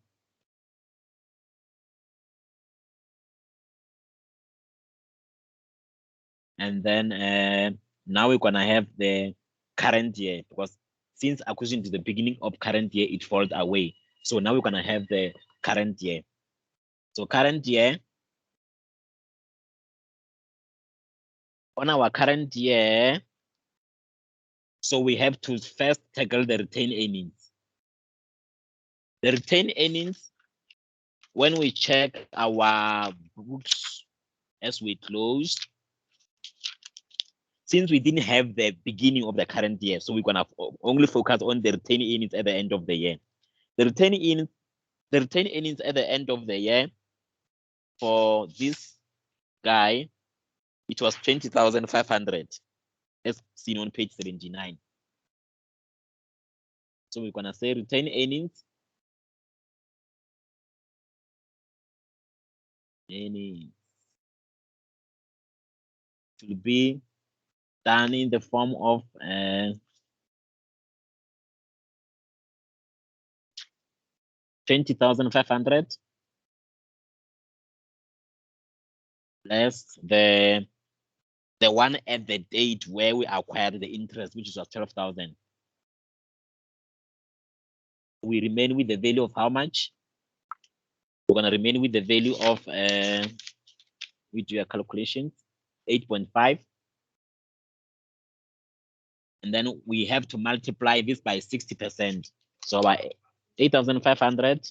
And then now we're gonna have the current year, because since acquisition to the beginning of current year, it falls away. So now we're gonna have the current year. So current year, on our current year, so we have to first tackle the retained earnings. The retained earnings, when we check our books as we close, since we didn't have the beginning of the current year, so we're gonna only focus on the retained earnings at the end of the year. The retained earnings at the end of the year for this guy, it was 20,500, as seen on page 79. So we're gonna say retained earnings. Earnings will be done in the form of 20,500 less the one at the date where we acquired the interest, which was 12,000. We remain with the value of how much? We're gonna remain with the value of we do a calculation, 8.5. And then we have to multiply this by 60%. So our 8,500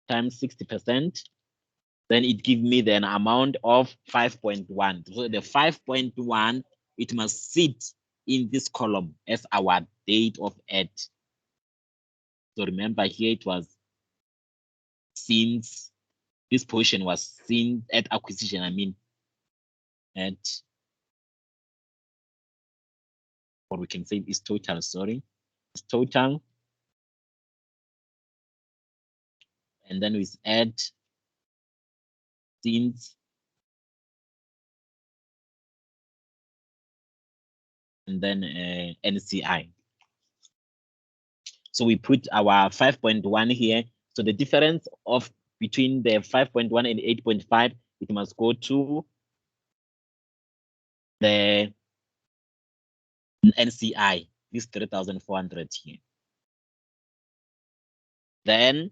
times 60%, then it gives me an amount of 5.1. So the 5.1, it must sit in this column as our date of add. So remember here it was since this portion was seen at acquisition, I mean at, or we can say it's total, sorry. It's total. And then we add since, and then NCI. So we put our 5.1 here. So the difference of between the 5.1 and 8.5, it must go to the NCI, this 3,400 here. Then,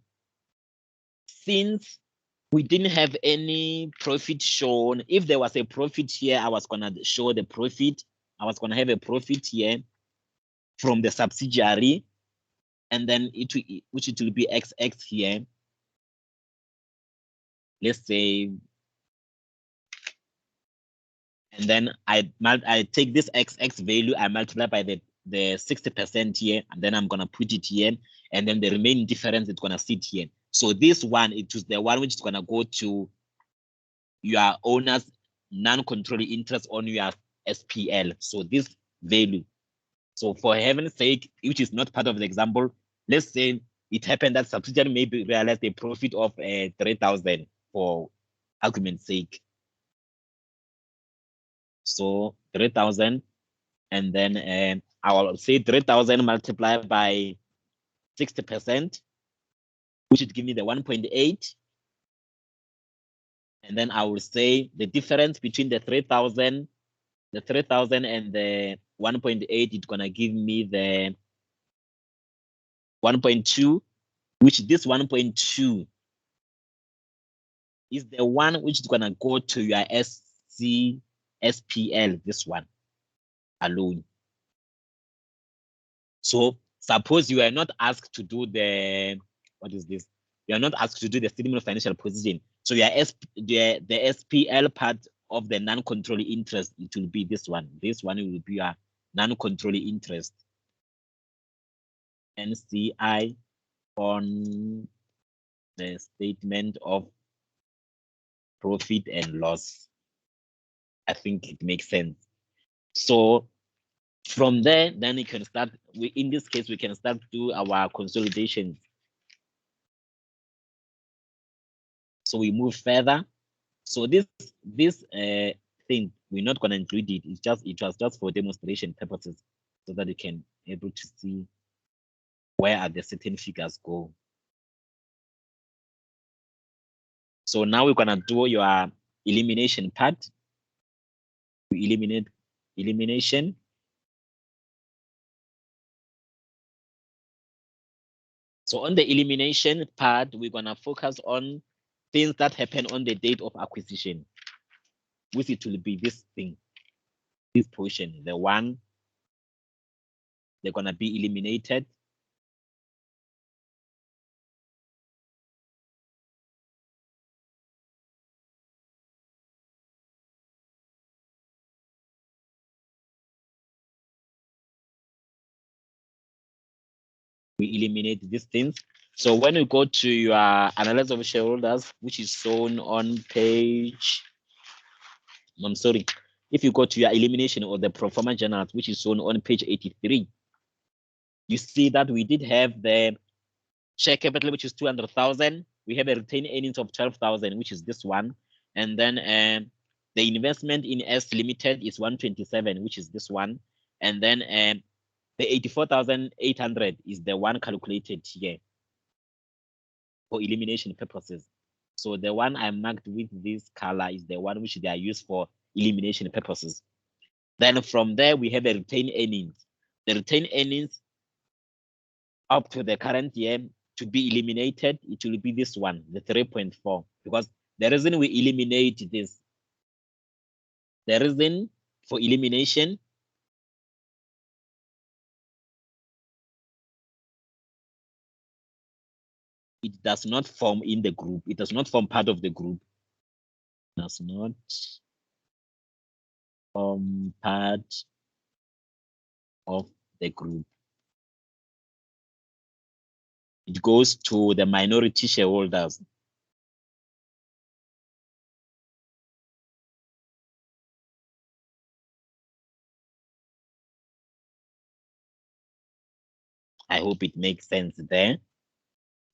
since we didn't have any profit shown. If there was a profit here, I was gonna show the profit. I was gonna have a profit here from the subsidiary, and then it will be XX here. Let's say, and then I take this XX value, I multiply by the 60% here, and then I'm gonna put it here, and then the remaining difference is gonna sit here. So this one, it is the one which is gonna go to your owner's non-controlling interest on your SPL. So this value. So for heaven's sake, which is not part of the example, let's say it happened that subsidiary maybe realized a profit of 3,000 for argument's sake. So 3,000, and then I will say 3,000 multiplied by 60%, which would give me the 1.8. And then I will say the difference between the 3,000 and the 1.8, it's gonna give me the 1.2, which this 1.2 is the one which is gonna go to your SPL, this one alone. So suppose you are not asked to do the, what is this? You are not asked to do the statement of financial position. So your the SPL part of the non-controlling interest, it will be this one. This one will be a non-controlling interest. NCI on the statement of profit and loss. I think it makes sense. So from there, then you can start, in this case, we can start to do our consolidations. So we move further. So this thing, we're not going to include it. It was just for demonstration purposes, so that you can able to see where are the certain figures go. So now we're going to do your elimination part. We eliminate elimination. So on the elimination part, we're going to focus on things that happen on the date of acquisition, which it will be this thing, this portion, the one, they're going to be eliminated. We eliminate these things. So when you go to your analysis of shareholders, which is shown on page, I'm sorry, if you go to your elimination of the pro forma journals, which is shown on page 83, you see that we did have the share capital, which is 200,000. We have a retained earnings of 12,000, which is this one. And then the investment in S Limited is 127, which is this one. And then the 84,800 is the one calculated here for elimination purposes. So the one I marked with this color is the one which they are used for elimination purposes. Then from there, we have a retained earnings. The retained earnings up to the current year to be eliminated, it will be this one, the 3.4, because the reason we eliminate this, the reason for elimination, it does not form in the group. It does not form part of the group. It does not form part of the group. It goes to the minority shareholders. I hope it makes sense there.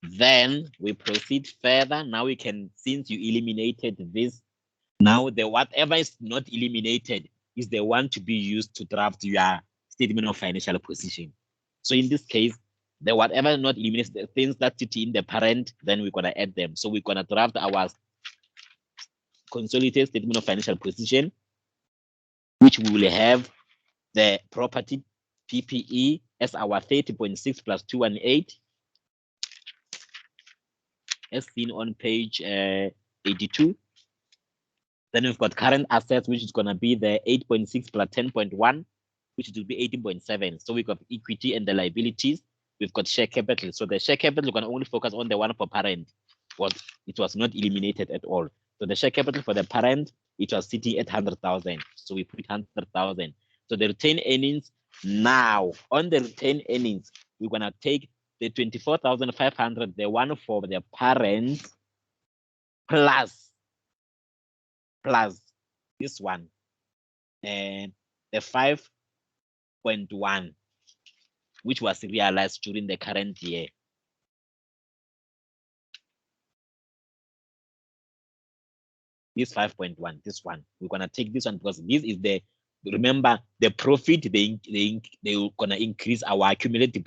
Then we proceed further. Now we can, since you eliminated this, now the whatever is not eliminated is the one to be used to draft your statement of financial position. So in this case, the whatever not eliminated, the things that sit in the parent, then we're gonna add them. So we're gonna draft our consolidated statement of financial position, which we will have the property PPE as our 30.6 plus 218, as seen on page 82. Then we've got current assets, which is going to be the 8.6 plus 10.1, which will be 18.7. So we've got equity and the liabilities. We've got share capital. So the share capital, we're going to only focus on the one for parent. It was not eliminated at all. So the share capital for the parent, it was sitting at 100,000. So we put 100,000. So the retained earnings now, on the retained earnings, we're going to take the 24,500, the one for the parent, plus this one, and the 5.1, which was realized during the current year. This 5.1, this one, we're gonna take this one because this is the, remember the profit, they're gonna increase our accumulated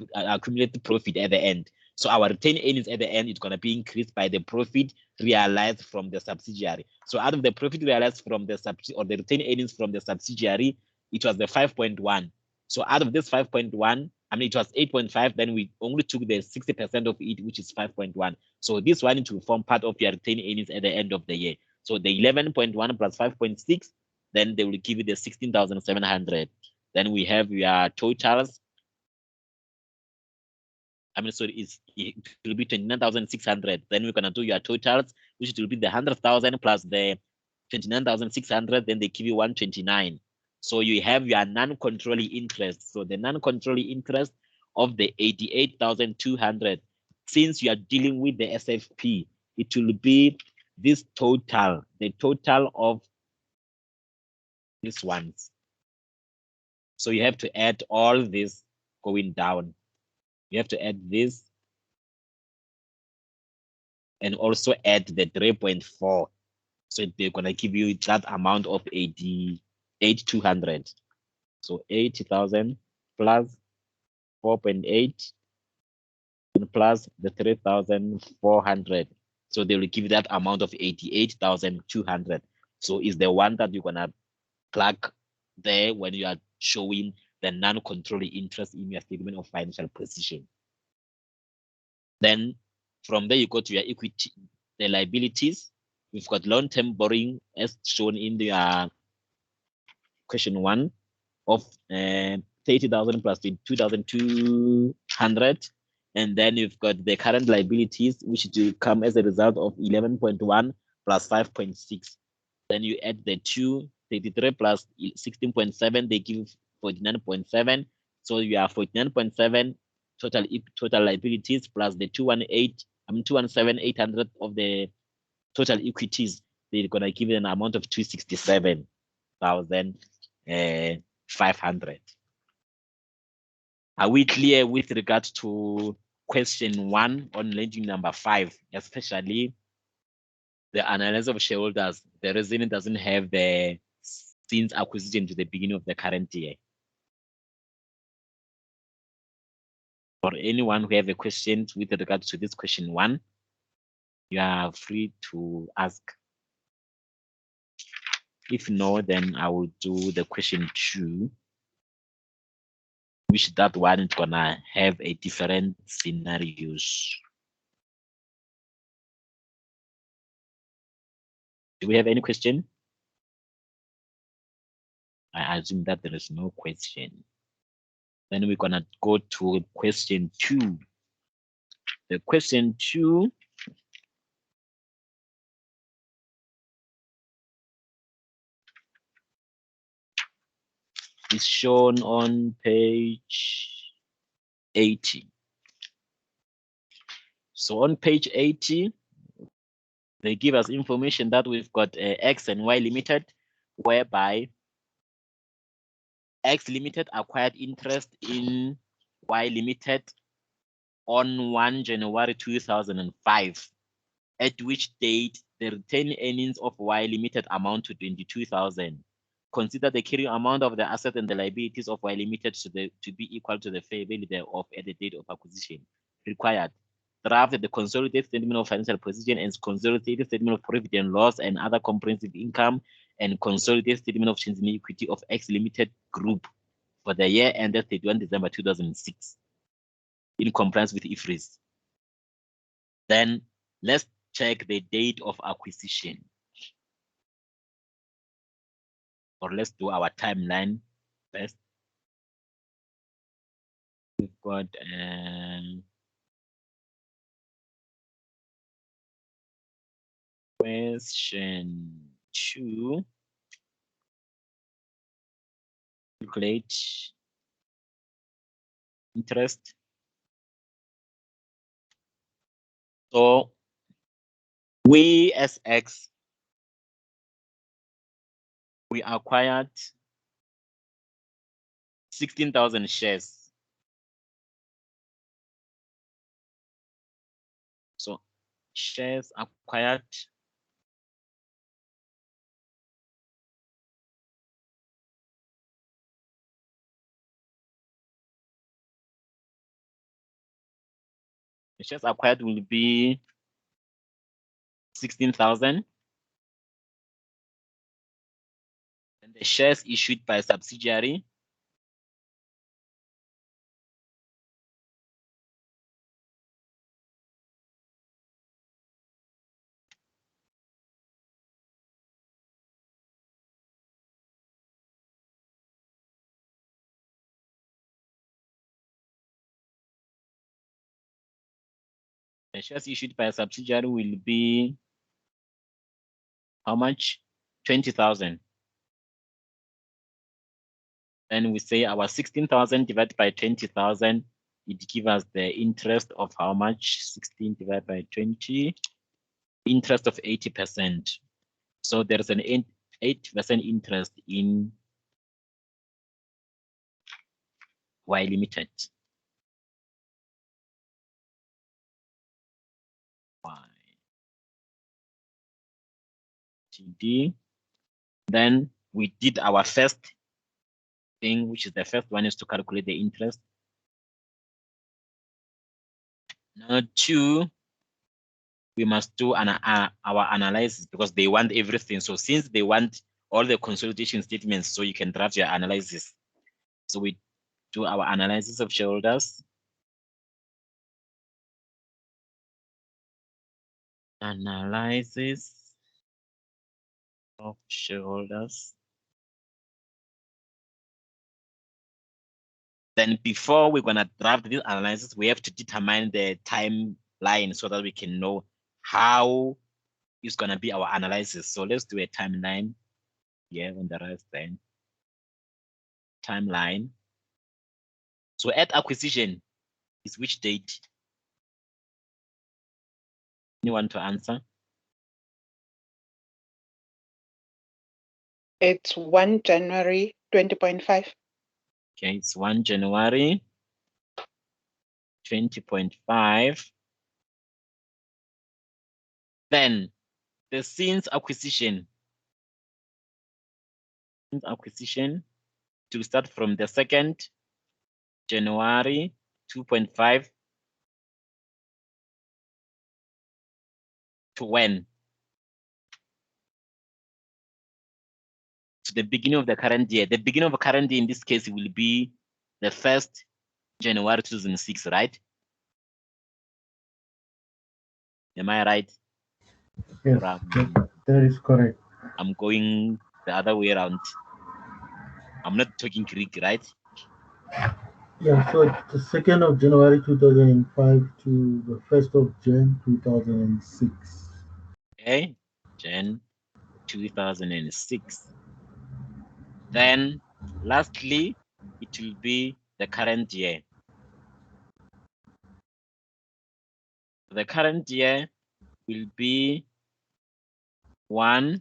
profit at the end. So our retained earnings at the end is gonna be increased by the profit realized from the subsidiary. So out of the profit realized from the or the retained earnings from the subsidiary, it was the 5.1. So out of this 5.1, I mean, it was 8.5, then we only took the 60% of it, which is 5.1. So this one will form part of your retained earnings at the end of the year. So the 11.1 plus 5.6, then they will give you the 16,700. Then we have your totals. I mean, so it will be 29,600. Then we're gonna do your totals, which will be the 100,000 plus the 29,600. Then they give you 129. So you have your non-controlling interest. So the non-controlling interest of the 88,200, since you are dealing with the SFP, it will be this total, the total of these ones. So you have to add all this going down. You have to add this and also add the 3.4. So they're gonna give you that amount of 88,200. So 80,000 plus 4.8 and plus the 3,400. So they will give you that amount of 88,200. So is the one that you're gonna plug there when you are showing the non-controlling interest in your statement of financial position. Then from there you go to your equity, the liabilities. We've got long-term borrowing as shown in the question 1 of 30,000 plus 2,200. And then you've got the current liabilities, which do come as a result of 11.1 plus 5.6. Then you add the 233 plus 16.7, they give 49.7. So you have 49.7 total liabilities plus the 217,800 of the total equities. They're gonna give you an amount of 267,500. Are we clear with regard to question 1 on lending number 5, especially the analysis of shareholders? The reason it doesn't have the since acquisition to the beginning of the current year. For anyone who have a question with regard to this question 1, you are free to ask. If no, then I will do the question 2, which that one is gonna have a different scenarios. Do we have any question? I assume that there is no question. Then we're gonna go to question 2. The question 2 is shown on page 80. So on page 80, they give us information that we've got X and Y Limited, whereby X Limited acquired interest in Y Limited on 1 January 2005, at which date the retained earnings of Y Limited amount to 22,000. Consider the carrying amount of the asset and the liabilities of Y Limited to be equal to the fair value thereof at the date of acquisition. Required. Draft the consolidated statement of financial position and consolidated statement of profit and loss and other comprehensive income and consolidated statement of change in equity of X Limited Group for the year ended 31 December 2006 in compliance with IFRS. Then let's check the date of acquisition. Or let's do our timeline first. We've got question 2. Calculate interest. So we as X, we acquired 16,000 shares. So shares acquired the shares acquired will be 16,000. And the shares issued by subsidiary will be how much? 20,000. Then we say our 16,000 divided by 20,000, it gives us the interest of how much? 16 divided by 20, interest of 80%. So there's an 8% interest in Y Limited. YTD. Then we did our first thing, which is the first one is to calculate the interest. Now 2, we must do our analysis because they want everything. So since they want all the consolidation statements, so you can draft your analysis. So we do our analysis of shareholders. Analysis of shareholders. Then before we're gonna draft this analysis, we have to determine the timeline so that we can know how it's gonna be our analysis. So let's do a timeline here on the right side. Timeline. So at acquisition is which date? Anyone to answer? It's 1 January 20.5. Okay, it's 1 January 20.5. Then the since acquisition to start from the 2nd January 2.5 to when? To the beginning of the current year. The beginning of the current year in this case will be the 1st January 2006, right? Am I right? Yes, that is correct. I'm going the other way around. I'm not talking Greek, right? Yeah, so it's the 2nd of January 2005 to the 1st of Jan 2006. Okay, Jan 2006. Then lastly, it will be the current year. The current year will be 1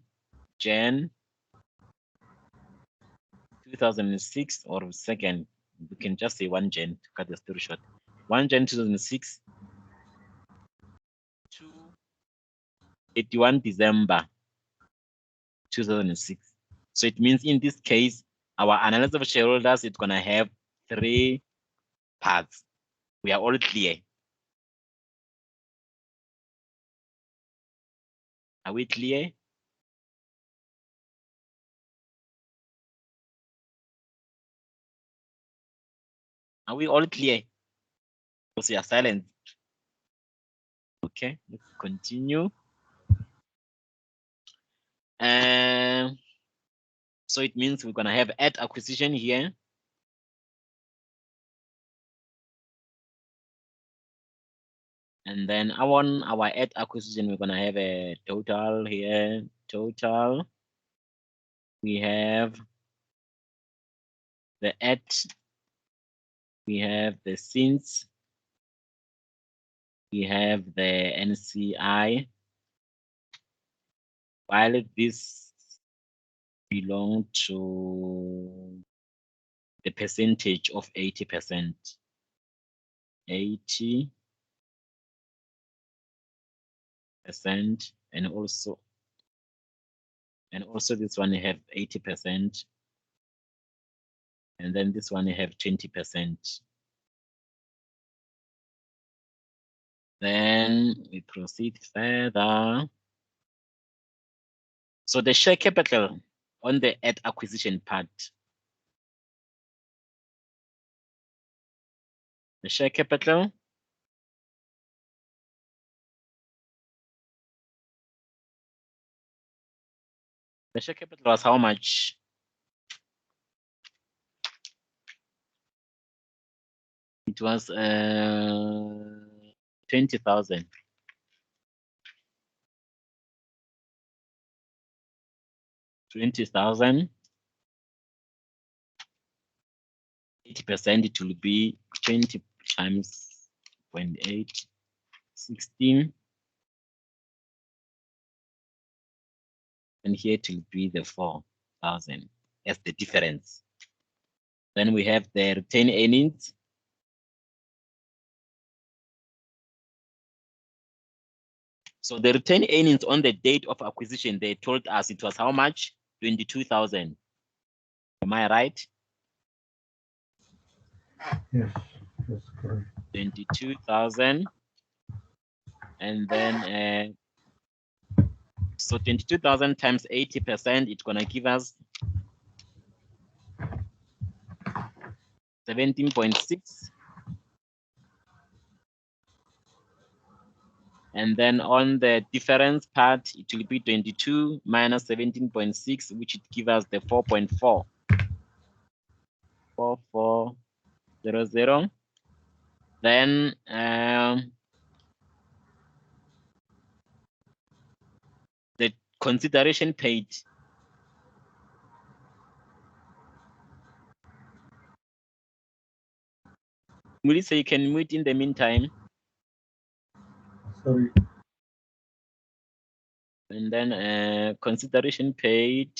Jan 2006 or 2nd. We can just say 1 Jan to cut the story short. 1 Jan 2006 to 81 December 2006. So it means in this case, our analysis of shareholders is gonna have 3 parts. We are all clear. Are we clear? Are we all clear? Because we are silent. Okay, let's continue. So it means we're gonna have at acquisition here. And then on our at acquisition, we're gonna have a total here, total. We have the at, we have the since, we have the NCI, while this belong to the percentage of 80%. 80%, and also this one have 80%, and then this one have 20%. Then we proceed further. So the share capital on the at acquisition part, the share capital was how much? It was 20,000. 20,000. 80%, it will be 20 times 0.8, 16. And here it will be the 4,000 as the difference. Then we have the retained earnings. So the retained earnings on the date of acquisition, they told us it was how much? 22,000. Am I right? Yes, that's correct. 22,000. And then, so 22,000 times 80%, it's gonna give us 17.6. And then on the difference part, it will be 22 minus 17.6, which it gives us the 4.4. 4400. Then the consideration paid. Melissa, you can mute in the meantime. Sorry. And then consideration paid.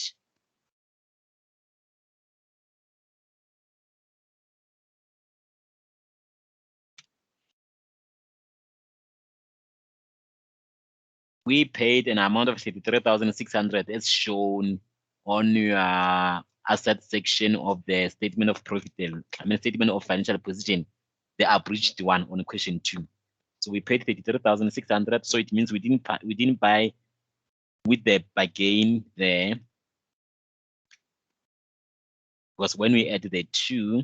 We paid an amount of 33,600 as shown on your asset section of the statement of profit, statement of financial position, the abridged one on question 2. So we paid 33,600. So it means we didn't buy with the bargain there, because when we add the 2,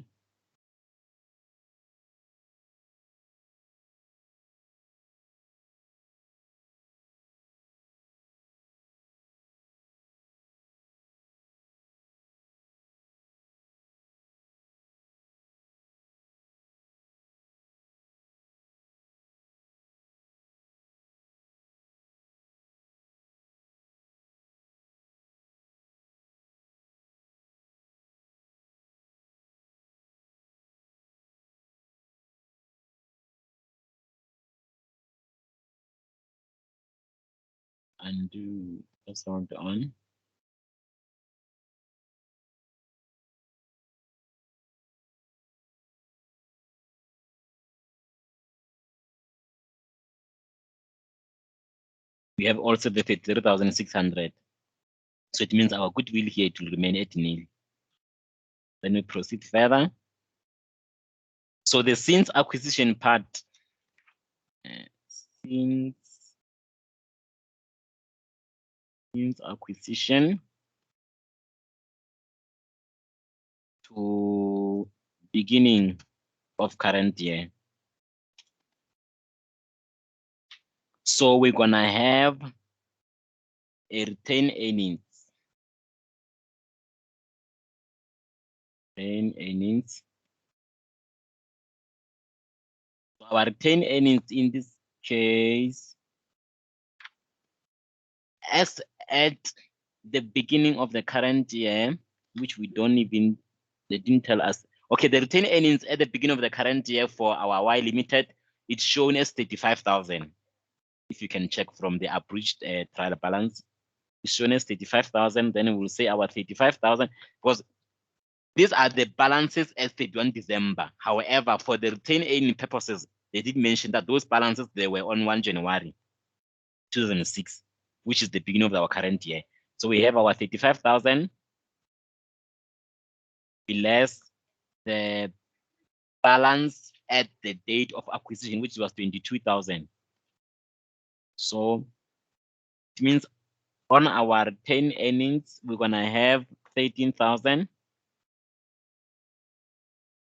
undo, that's on. We have also the 33,600. So it means our goodwill here will remain at nil. Then we proceed further. So the since acquisition part, since acquisition to beginning of current year. So we're gonna have a retained earnings retained earnings. So our retained earnings in this case, as at the beginning of the current year, which we don't even, they didn't tell us. Okay, the retained earnings at the beginning of the current year for our Y Limited, it's shown as 35,000. If you can check from the abridged trial balance, it's shown as 35,000. Then we'll say our 35,000, because these are the balances as 31 December. However, for the retained earning purposes, they did mention that those balances, they were on 1 January 2006, which is the beginning of our current year. So we have our 35,000 less the balance at the date of acquisition, which was 22,000. So it means on our retained earnings, we're gonna have 13,000.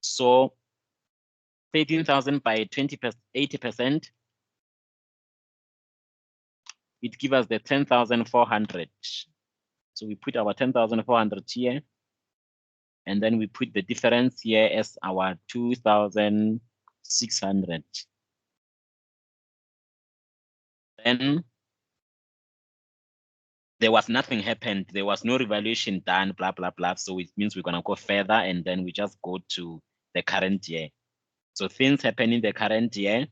So 13,000 by 80%, it gives us the 10,400. So we put our 10,400 here, and then we put the difference here as our 2,600. Then there was nothing happened. There was no revaluation done, blah, blah, blah. So it means we're gonna go further, and then we just go to the current year. So things happen in the current year,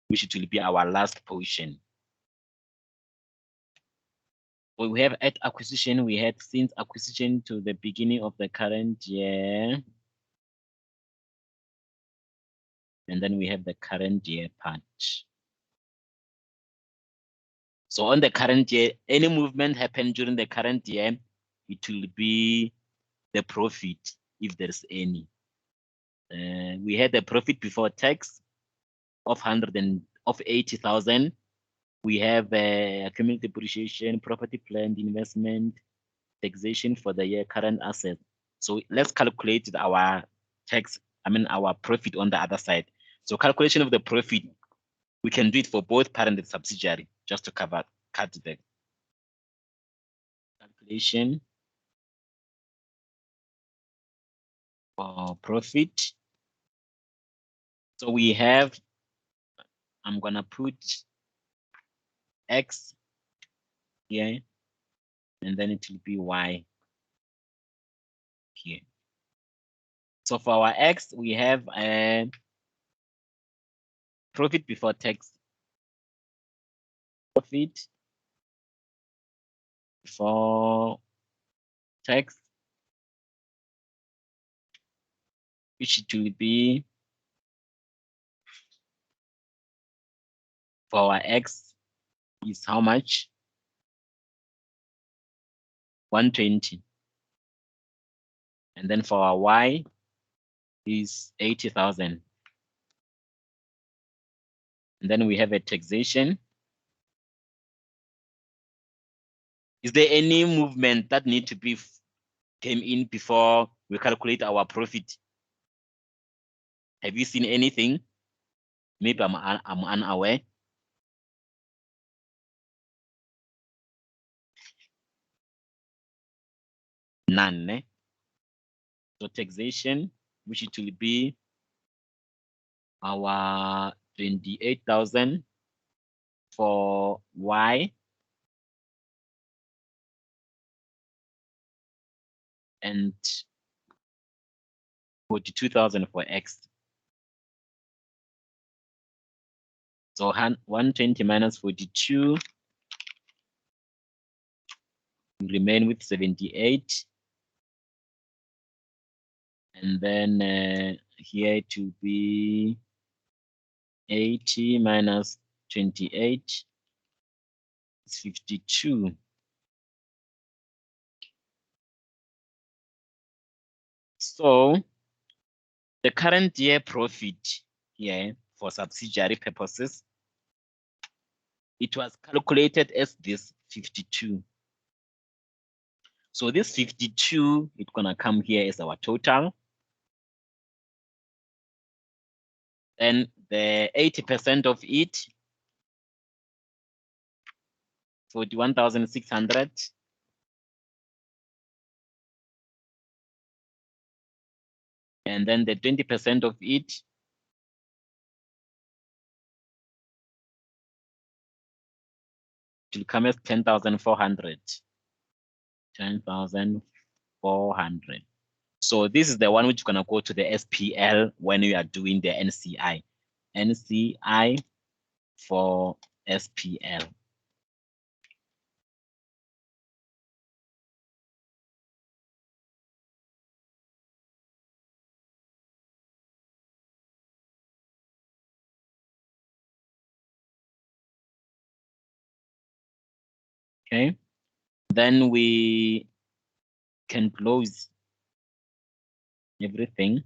which it will be our last position. We have at acquisition, we had since acquisition to the beginning of the current year. And then we have the current year part. So on the current year, any movement happened during the current year, it will be the profit, if there's any. We had the profit before tax of 80,000. We have accumulated depreciation, property, plant, investment, taxation for the year, current asset. So let's calculate our tax, our profit on the other side. So calculation of the profit, we can do it for both parent and subsidiary, just to cut the calculation for profit. So we have, I'm gonna put X here, and then it will be Y here. So for our X, we have a profit before tax. Profit before tax, which it will be for our X is how much? 120. And then for our Y is 80,000. And then we have a taxation. Is there any movement that need to be came in before we calculate our profit? Have you seen anything? Maybe I'm unaware. None. Eh? So taxation, which it will be our 28,000 for Y, and 42,000 for X. So 120 minus 42 will remain with 78. And then here it will be 80 minus 28 is 52. So the current year profit here for subsidiary purposes, it was calculated as this 52. So this 52, it's gonna come here as our total. Then the 80% of it, 41,600. and then the 20% of it will come as 10,400. 10,400. So this is the one which is gonna go to the SPL when you are doing the NCI. NCI for SPL. Okay, then we can close everything.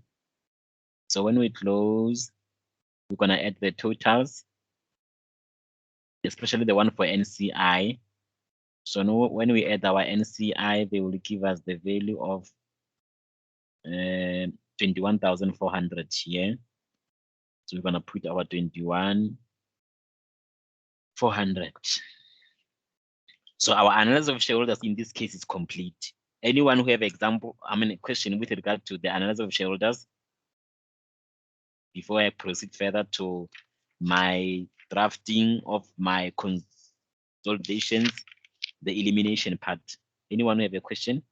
So when we close, we're gonna add the totals, especially the one for NCI. So now when we add our NCI, they will give us the value of 21,400 here. So we're gonna put our 21,400. So our analysis of shareholders in this case is complete. Anyone who have example, a question with regard to the analysis of shareholders before I proceed further to my drafting of my consolidations, the elimination part. Anyone who have a question?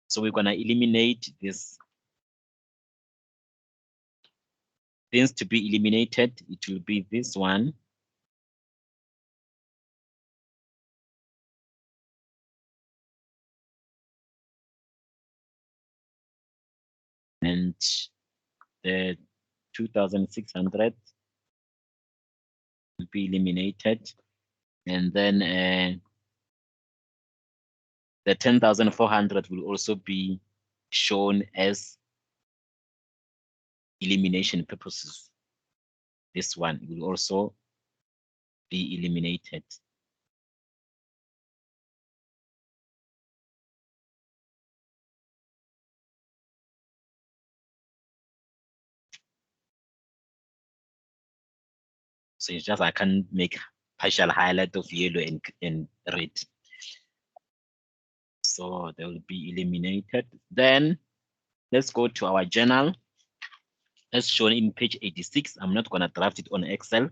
So we're gonna eliminate this. Things to be eliminated, it will be this one. And the 2,600 will be eliminated. And then the 10,400 will also be shown as elimination purposes. This one will also be eliminated. So it's just I can make partial highlight of yellow and red. So they will be eliminated. Then let's go to our journal. As shown in page 86. I'm not gonna draft it on Excel.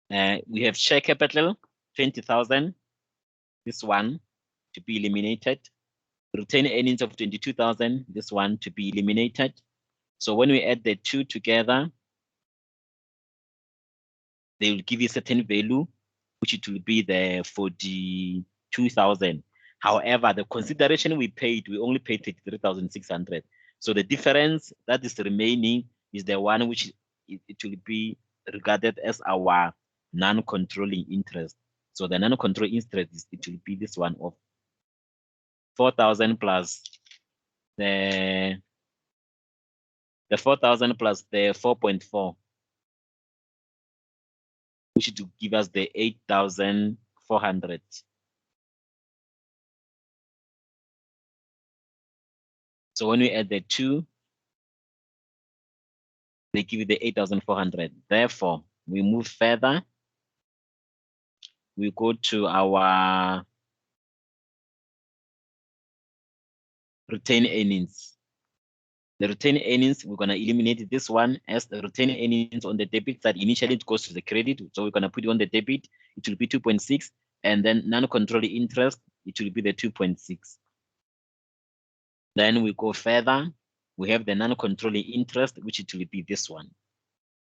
We have share capital, 20,000. This one to be eliminated. Retained earnings of 22,000. This one to be eliminated. So when we add the two together, they will give you a certain value, which it will be the 42,000. However, the consideration we paid, we only paid 33,600. So the difference that is remaining is the one which it will be regarded as our non-controlling interest. So the non-controlling interest it will be this one of 4,000 plus the 4,000 plus the 4.4, which should give us the 8,400. So when we add the two, they give you the 8,400. Therefore, we move further. We go to our retained earnings. The retained earnings, we're going to eliminate this one as the retained earnings on the debit side. Initially, it goes to the credit. So we're going to put it on the debit. It will be 2.6. And then non-controlling interest, it will be the 2.6. Then we go further. We have the non-controlling interest, which it will be this one.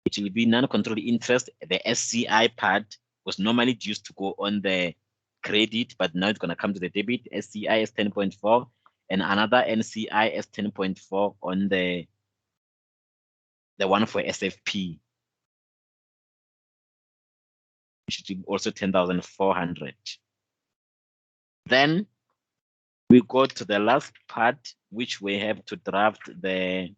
It will be non-controlling interest. The SCI part was normally used to go on the credit, but now it's going to come to the debit. SCI is 10.4 and another NCI is 10.4 on the one for SFP, which is also 10,400. Then we go to the last part, which we have to draft the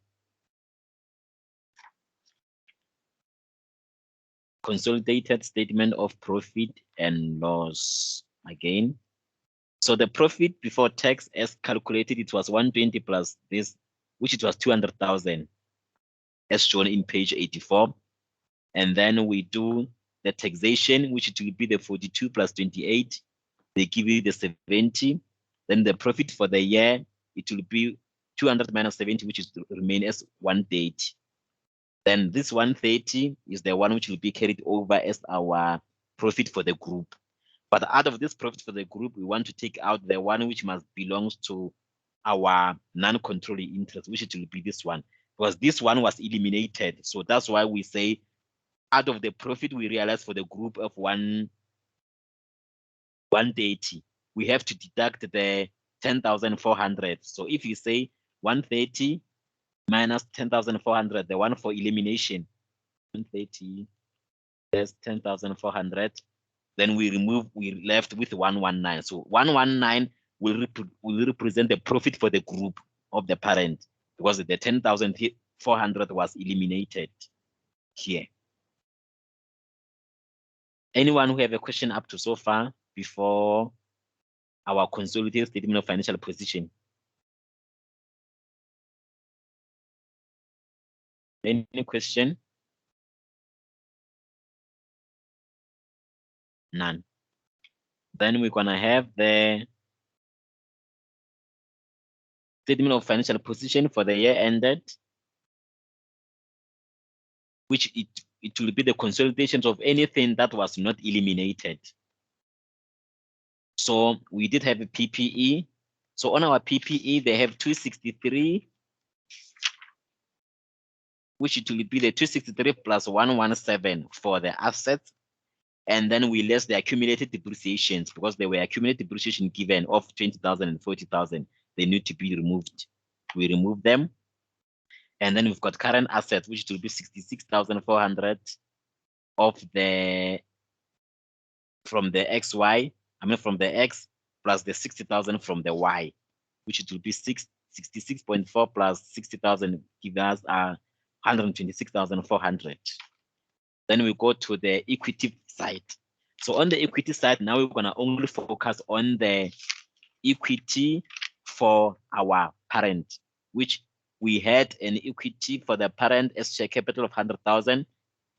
consolidated statement of profit and loss again. So the profit before tax as calculated, it was 120 plus this, which it was 200,000 as shown in page 84. And then we do the taxation, which it will be the 42 plus 28. They give you the 70. Then the profit for the year, it will be 200 minus 70, which is to remain as 130. Then this 130 is the one which will be carried over as our profit for the group. But out of this profit for the group, we want to take out the one which must belongs to our non-controlling interest, which it will be this one, because this one was eliminated. So that's why we say out of the profit we realize for the group of 130, we have to deduct the 10,400. So if you say 130 minus 10,400, the one for elimination, 130 there's 10,400. Then we're left with 119. So 119 will represent the profit for the group of the parent, because the 10,400 was eliminated here. Anyone who have a question up to so far before our consolidated statement of financial position? Any question? None. Then we're gonna have the statement of financial position for the year ended, which it will be the consolidations of anything that was not eliminated. So we did have a PPE. So on our PPE, they have 263, which it will be the 263 plus 117 for the assets. And then we less the accumulated depreciations, because there were accumulated depreciation given of 20,000 and 40,000. They need to be removed. We remove them. And then we've got current assets, which will be 66,400 of from the XY, from the X plus the 60,000 from the Y, which it will be 66.4 plus 60,000 give us 126,400. Then we go to the equity side. So on the equity side, now we're gonna only focus on the equity for our parent, which we had an equity for the parent as share capital of 100,000,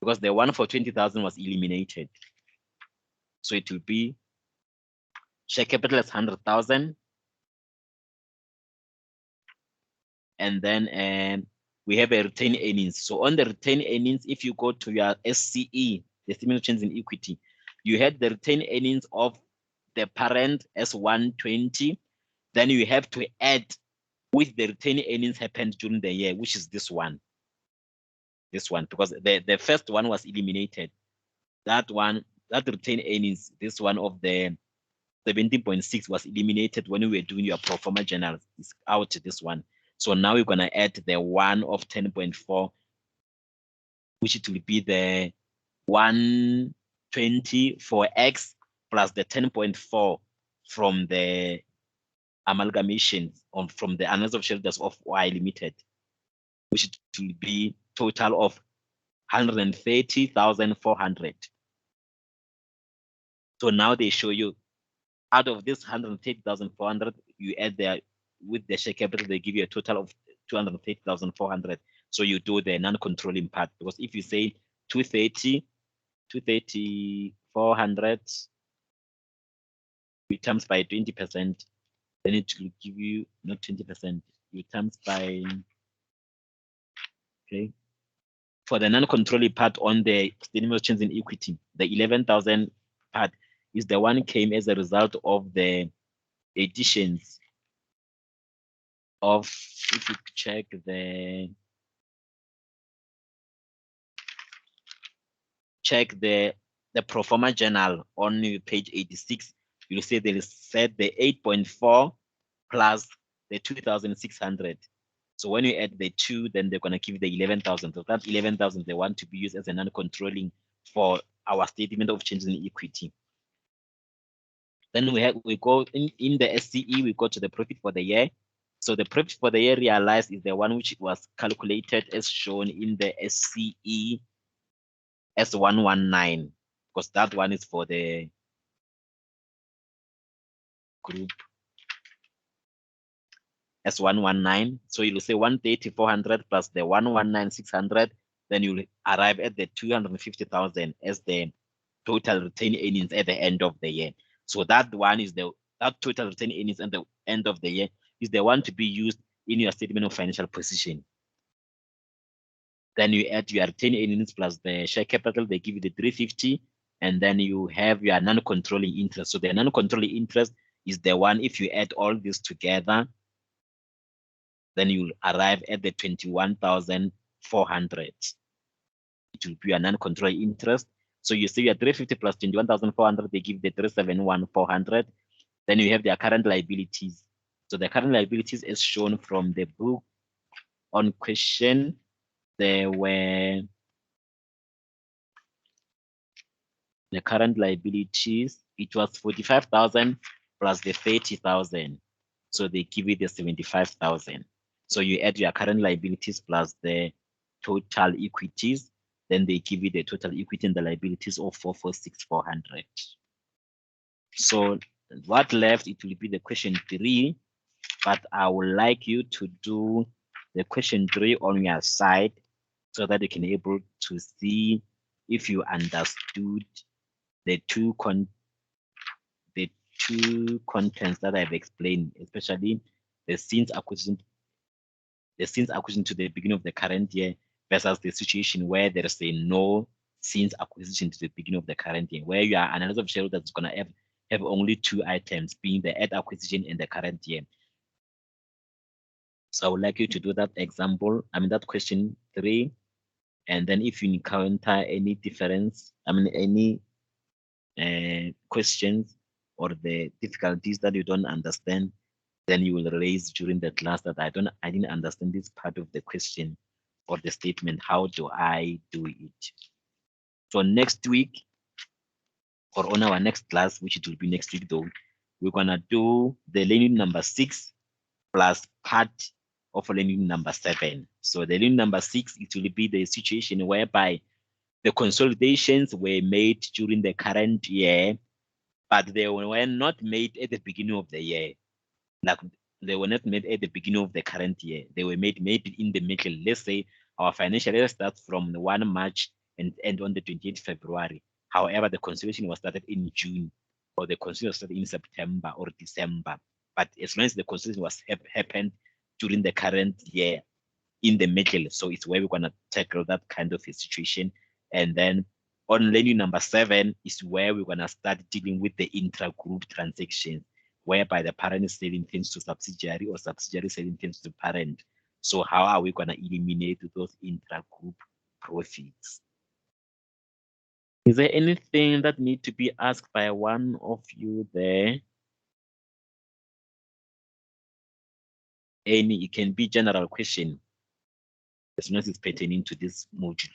because the one for 20,000 was eliminated. So it will be share capital as 100,000. And then we have a retained earnings. So on the retained earnings, if you go to your SCE, the statement of change in equity, you had the retained earnings of the parent as 120. Then you have to add with the retained earnings happened during the year, which is this one. This one, because the first one was eliminated. That one, that retained earnings, this one of the 17.6 was eliminated when we were doing your pro forma journal. It's out, this one. So now we're gonna add the one of 10.4, which it will be the 120 for X plus the 10.4 from the amalgamation from the analysis of shareholders of Y Limited, which it will be total of 130,400. So now they show you out of this 130,400, you add there with the share capital, they give you a total of 230,400. So you do the non-controlling part, because if you say 230,400 we times by 20%, then it will give you not 20%, you times by, okay. For the non-controlling part on the statement of change in equity, the 11,000 part is the one came as a result of the additions of, if you check the pro forma journal on page 86, you'll see there is said the 8.4 plus the 2,600. So when you add the 2, then they're gonna give the 11,000. So that 11,000 they want to be used as a non-controlling for our statement of change in equity. Then we go in the SCE, we go to the profit for the year. So the profit for the year realized is the one which was calculated as shown in the SCE as 119, because that one is for the group as 119. So you'll say 130,400 plus the 119,600, then you'll arrive at the 250,000 as the total retained earnings at the end of the year. So that one is that total retained earnings at the end of the year is the one to be used in your statement of financial position. Then you add your retained earnings plus the share capital, they give you the 350, and then you have your non-controlling interest. So the non-controlling interest is the one, if you add all this together, then you'll arrive at the 21,400. It will be a non-controlling interest. So you see your 350 plus 21,400, they give the 371,400. Then you have their current liabilities. So the current liabilities is shown from the book on question. There were the current liabilities. It was 45,000 plus the 30,000. So they give you the 75,000. So you add your current liabilities plus the total equities. Then they give you the total equity and the liabilities of 446,400. So what left, it will be the question 3, but I would like you to do the question 3 on your side so that you can be able to see if you understood the two contents that I've explained, especially the since acquisition to the beginning of the current year versus the situation where there is a no since acquisition to the beginning of the current year, where your analysis of shareholders is going to have only 2 items, being the at acquisition and the current year. So I would like you to do that example, that question 3, and then if you encounter any difference, any questions or the difficulties that you don't understand, then you will raise during the class that I didn't understand this part of the question or the statement. How do I do it? So next week, or on our next class, which it will be next week though, we're gonna do the learning number 6 plus part of learning number 7. So the learning number 6, it will be the situation whereby the consolidations were made during the current year, but they were not made at the beginning of the year. Like they were not made at the beginning of the current year. They were made maybe in the middle. Let's say our financial year starts from the 1 March and end on the 28th February. However, the consolidation was started in June, or the consolidation was started in September or December. But as long as the consolidation was happened during the current year in the middle, so it's where we're gonna tackle that kind of a situation. And then on learning number 7 is where we're gonna start dealing with the intra-group transactions, whereby the parent is selling things to subsidiary or subsidiary selling things to parent. So how are we gonna eliminate those intra-group profits? Is there anything that need to be asked by one of you there? It can be general question, as long as it's pertaining to this module.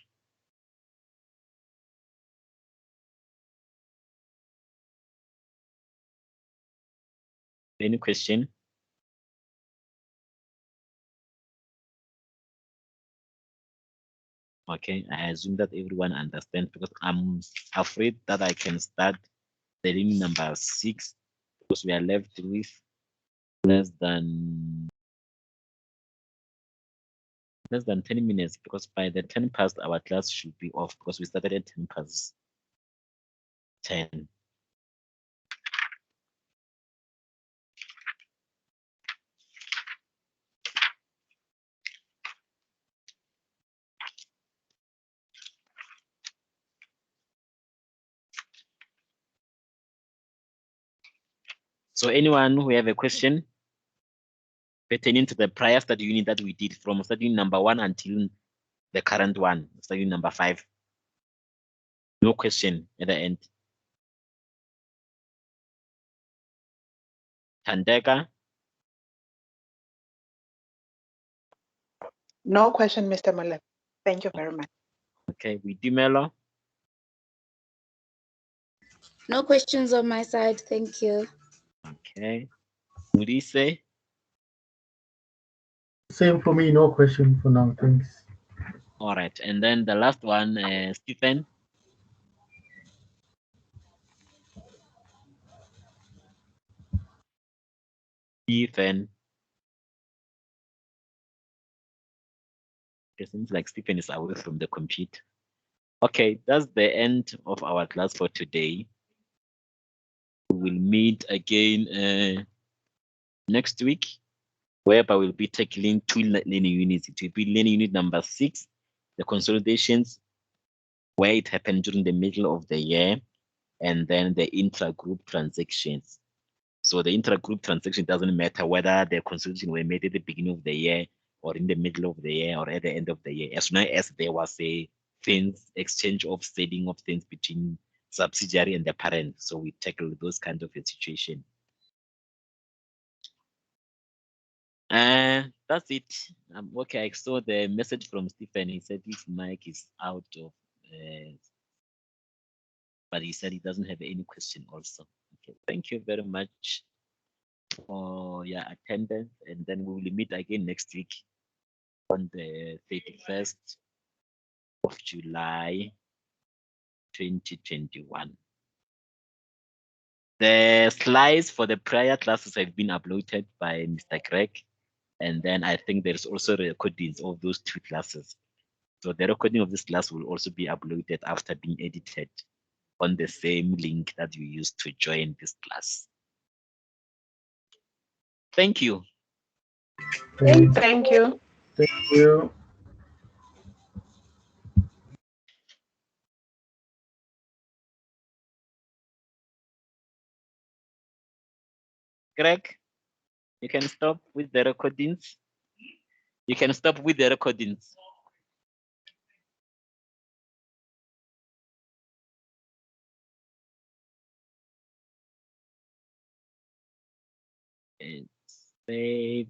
Any question? Okay, I assume that everyone understands, because I'm afraid that I can start the learning number 6 because we are left with less than 10 minutes, because by the 10 past our class should be off, because we started at 10 past 10. So anyone who have a question pertaining to the prior study unit that we did from study number 1 until the current one, study number 5? No question at the end. Tandeka? No question, Mr. Muller. Thank you very much. Okay, we do Melo. No questions on my side. Thank you. Okay. Murise? Same for me, no question for now, thanks. All right, and then the last one, Stephen. Stephen. It seems like Stephen is away from the computer. Okay, that's the end of our class for today. We will meet again next week whereby we'll be tackling two learning units. It will be learning unit number 6, the consolidations, where it happened during the middle of the year, and then the intra-group transactions. So the intra-group transaction doesn't matter whether the consolidation were made at the beginning of the year or in the middle of the year or at the end of the year, as long as there was a exchange of selling of things between subsidiary and the parent. So we tackle those kinds of a situation. That's it. Okay, I saw the message from Stephen. He said his mic is out of, but he said he doesn't have any question also. Okay, thank you very much for your attendance, and then we will meet again next week on the 31st of July 2021. The slides for the prior classes have been uploaded by Mr. Greg, and then I think there's also recordings of those 2 classes. So the recording of this class will also be uploaded after being edited on the same link that you used to join this class. Thank you. Thank you. Thank you. Greg, you can stop with the recordings. You can stop with the recordings. And save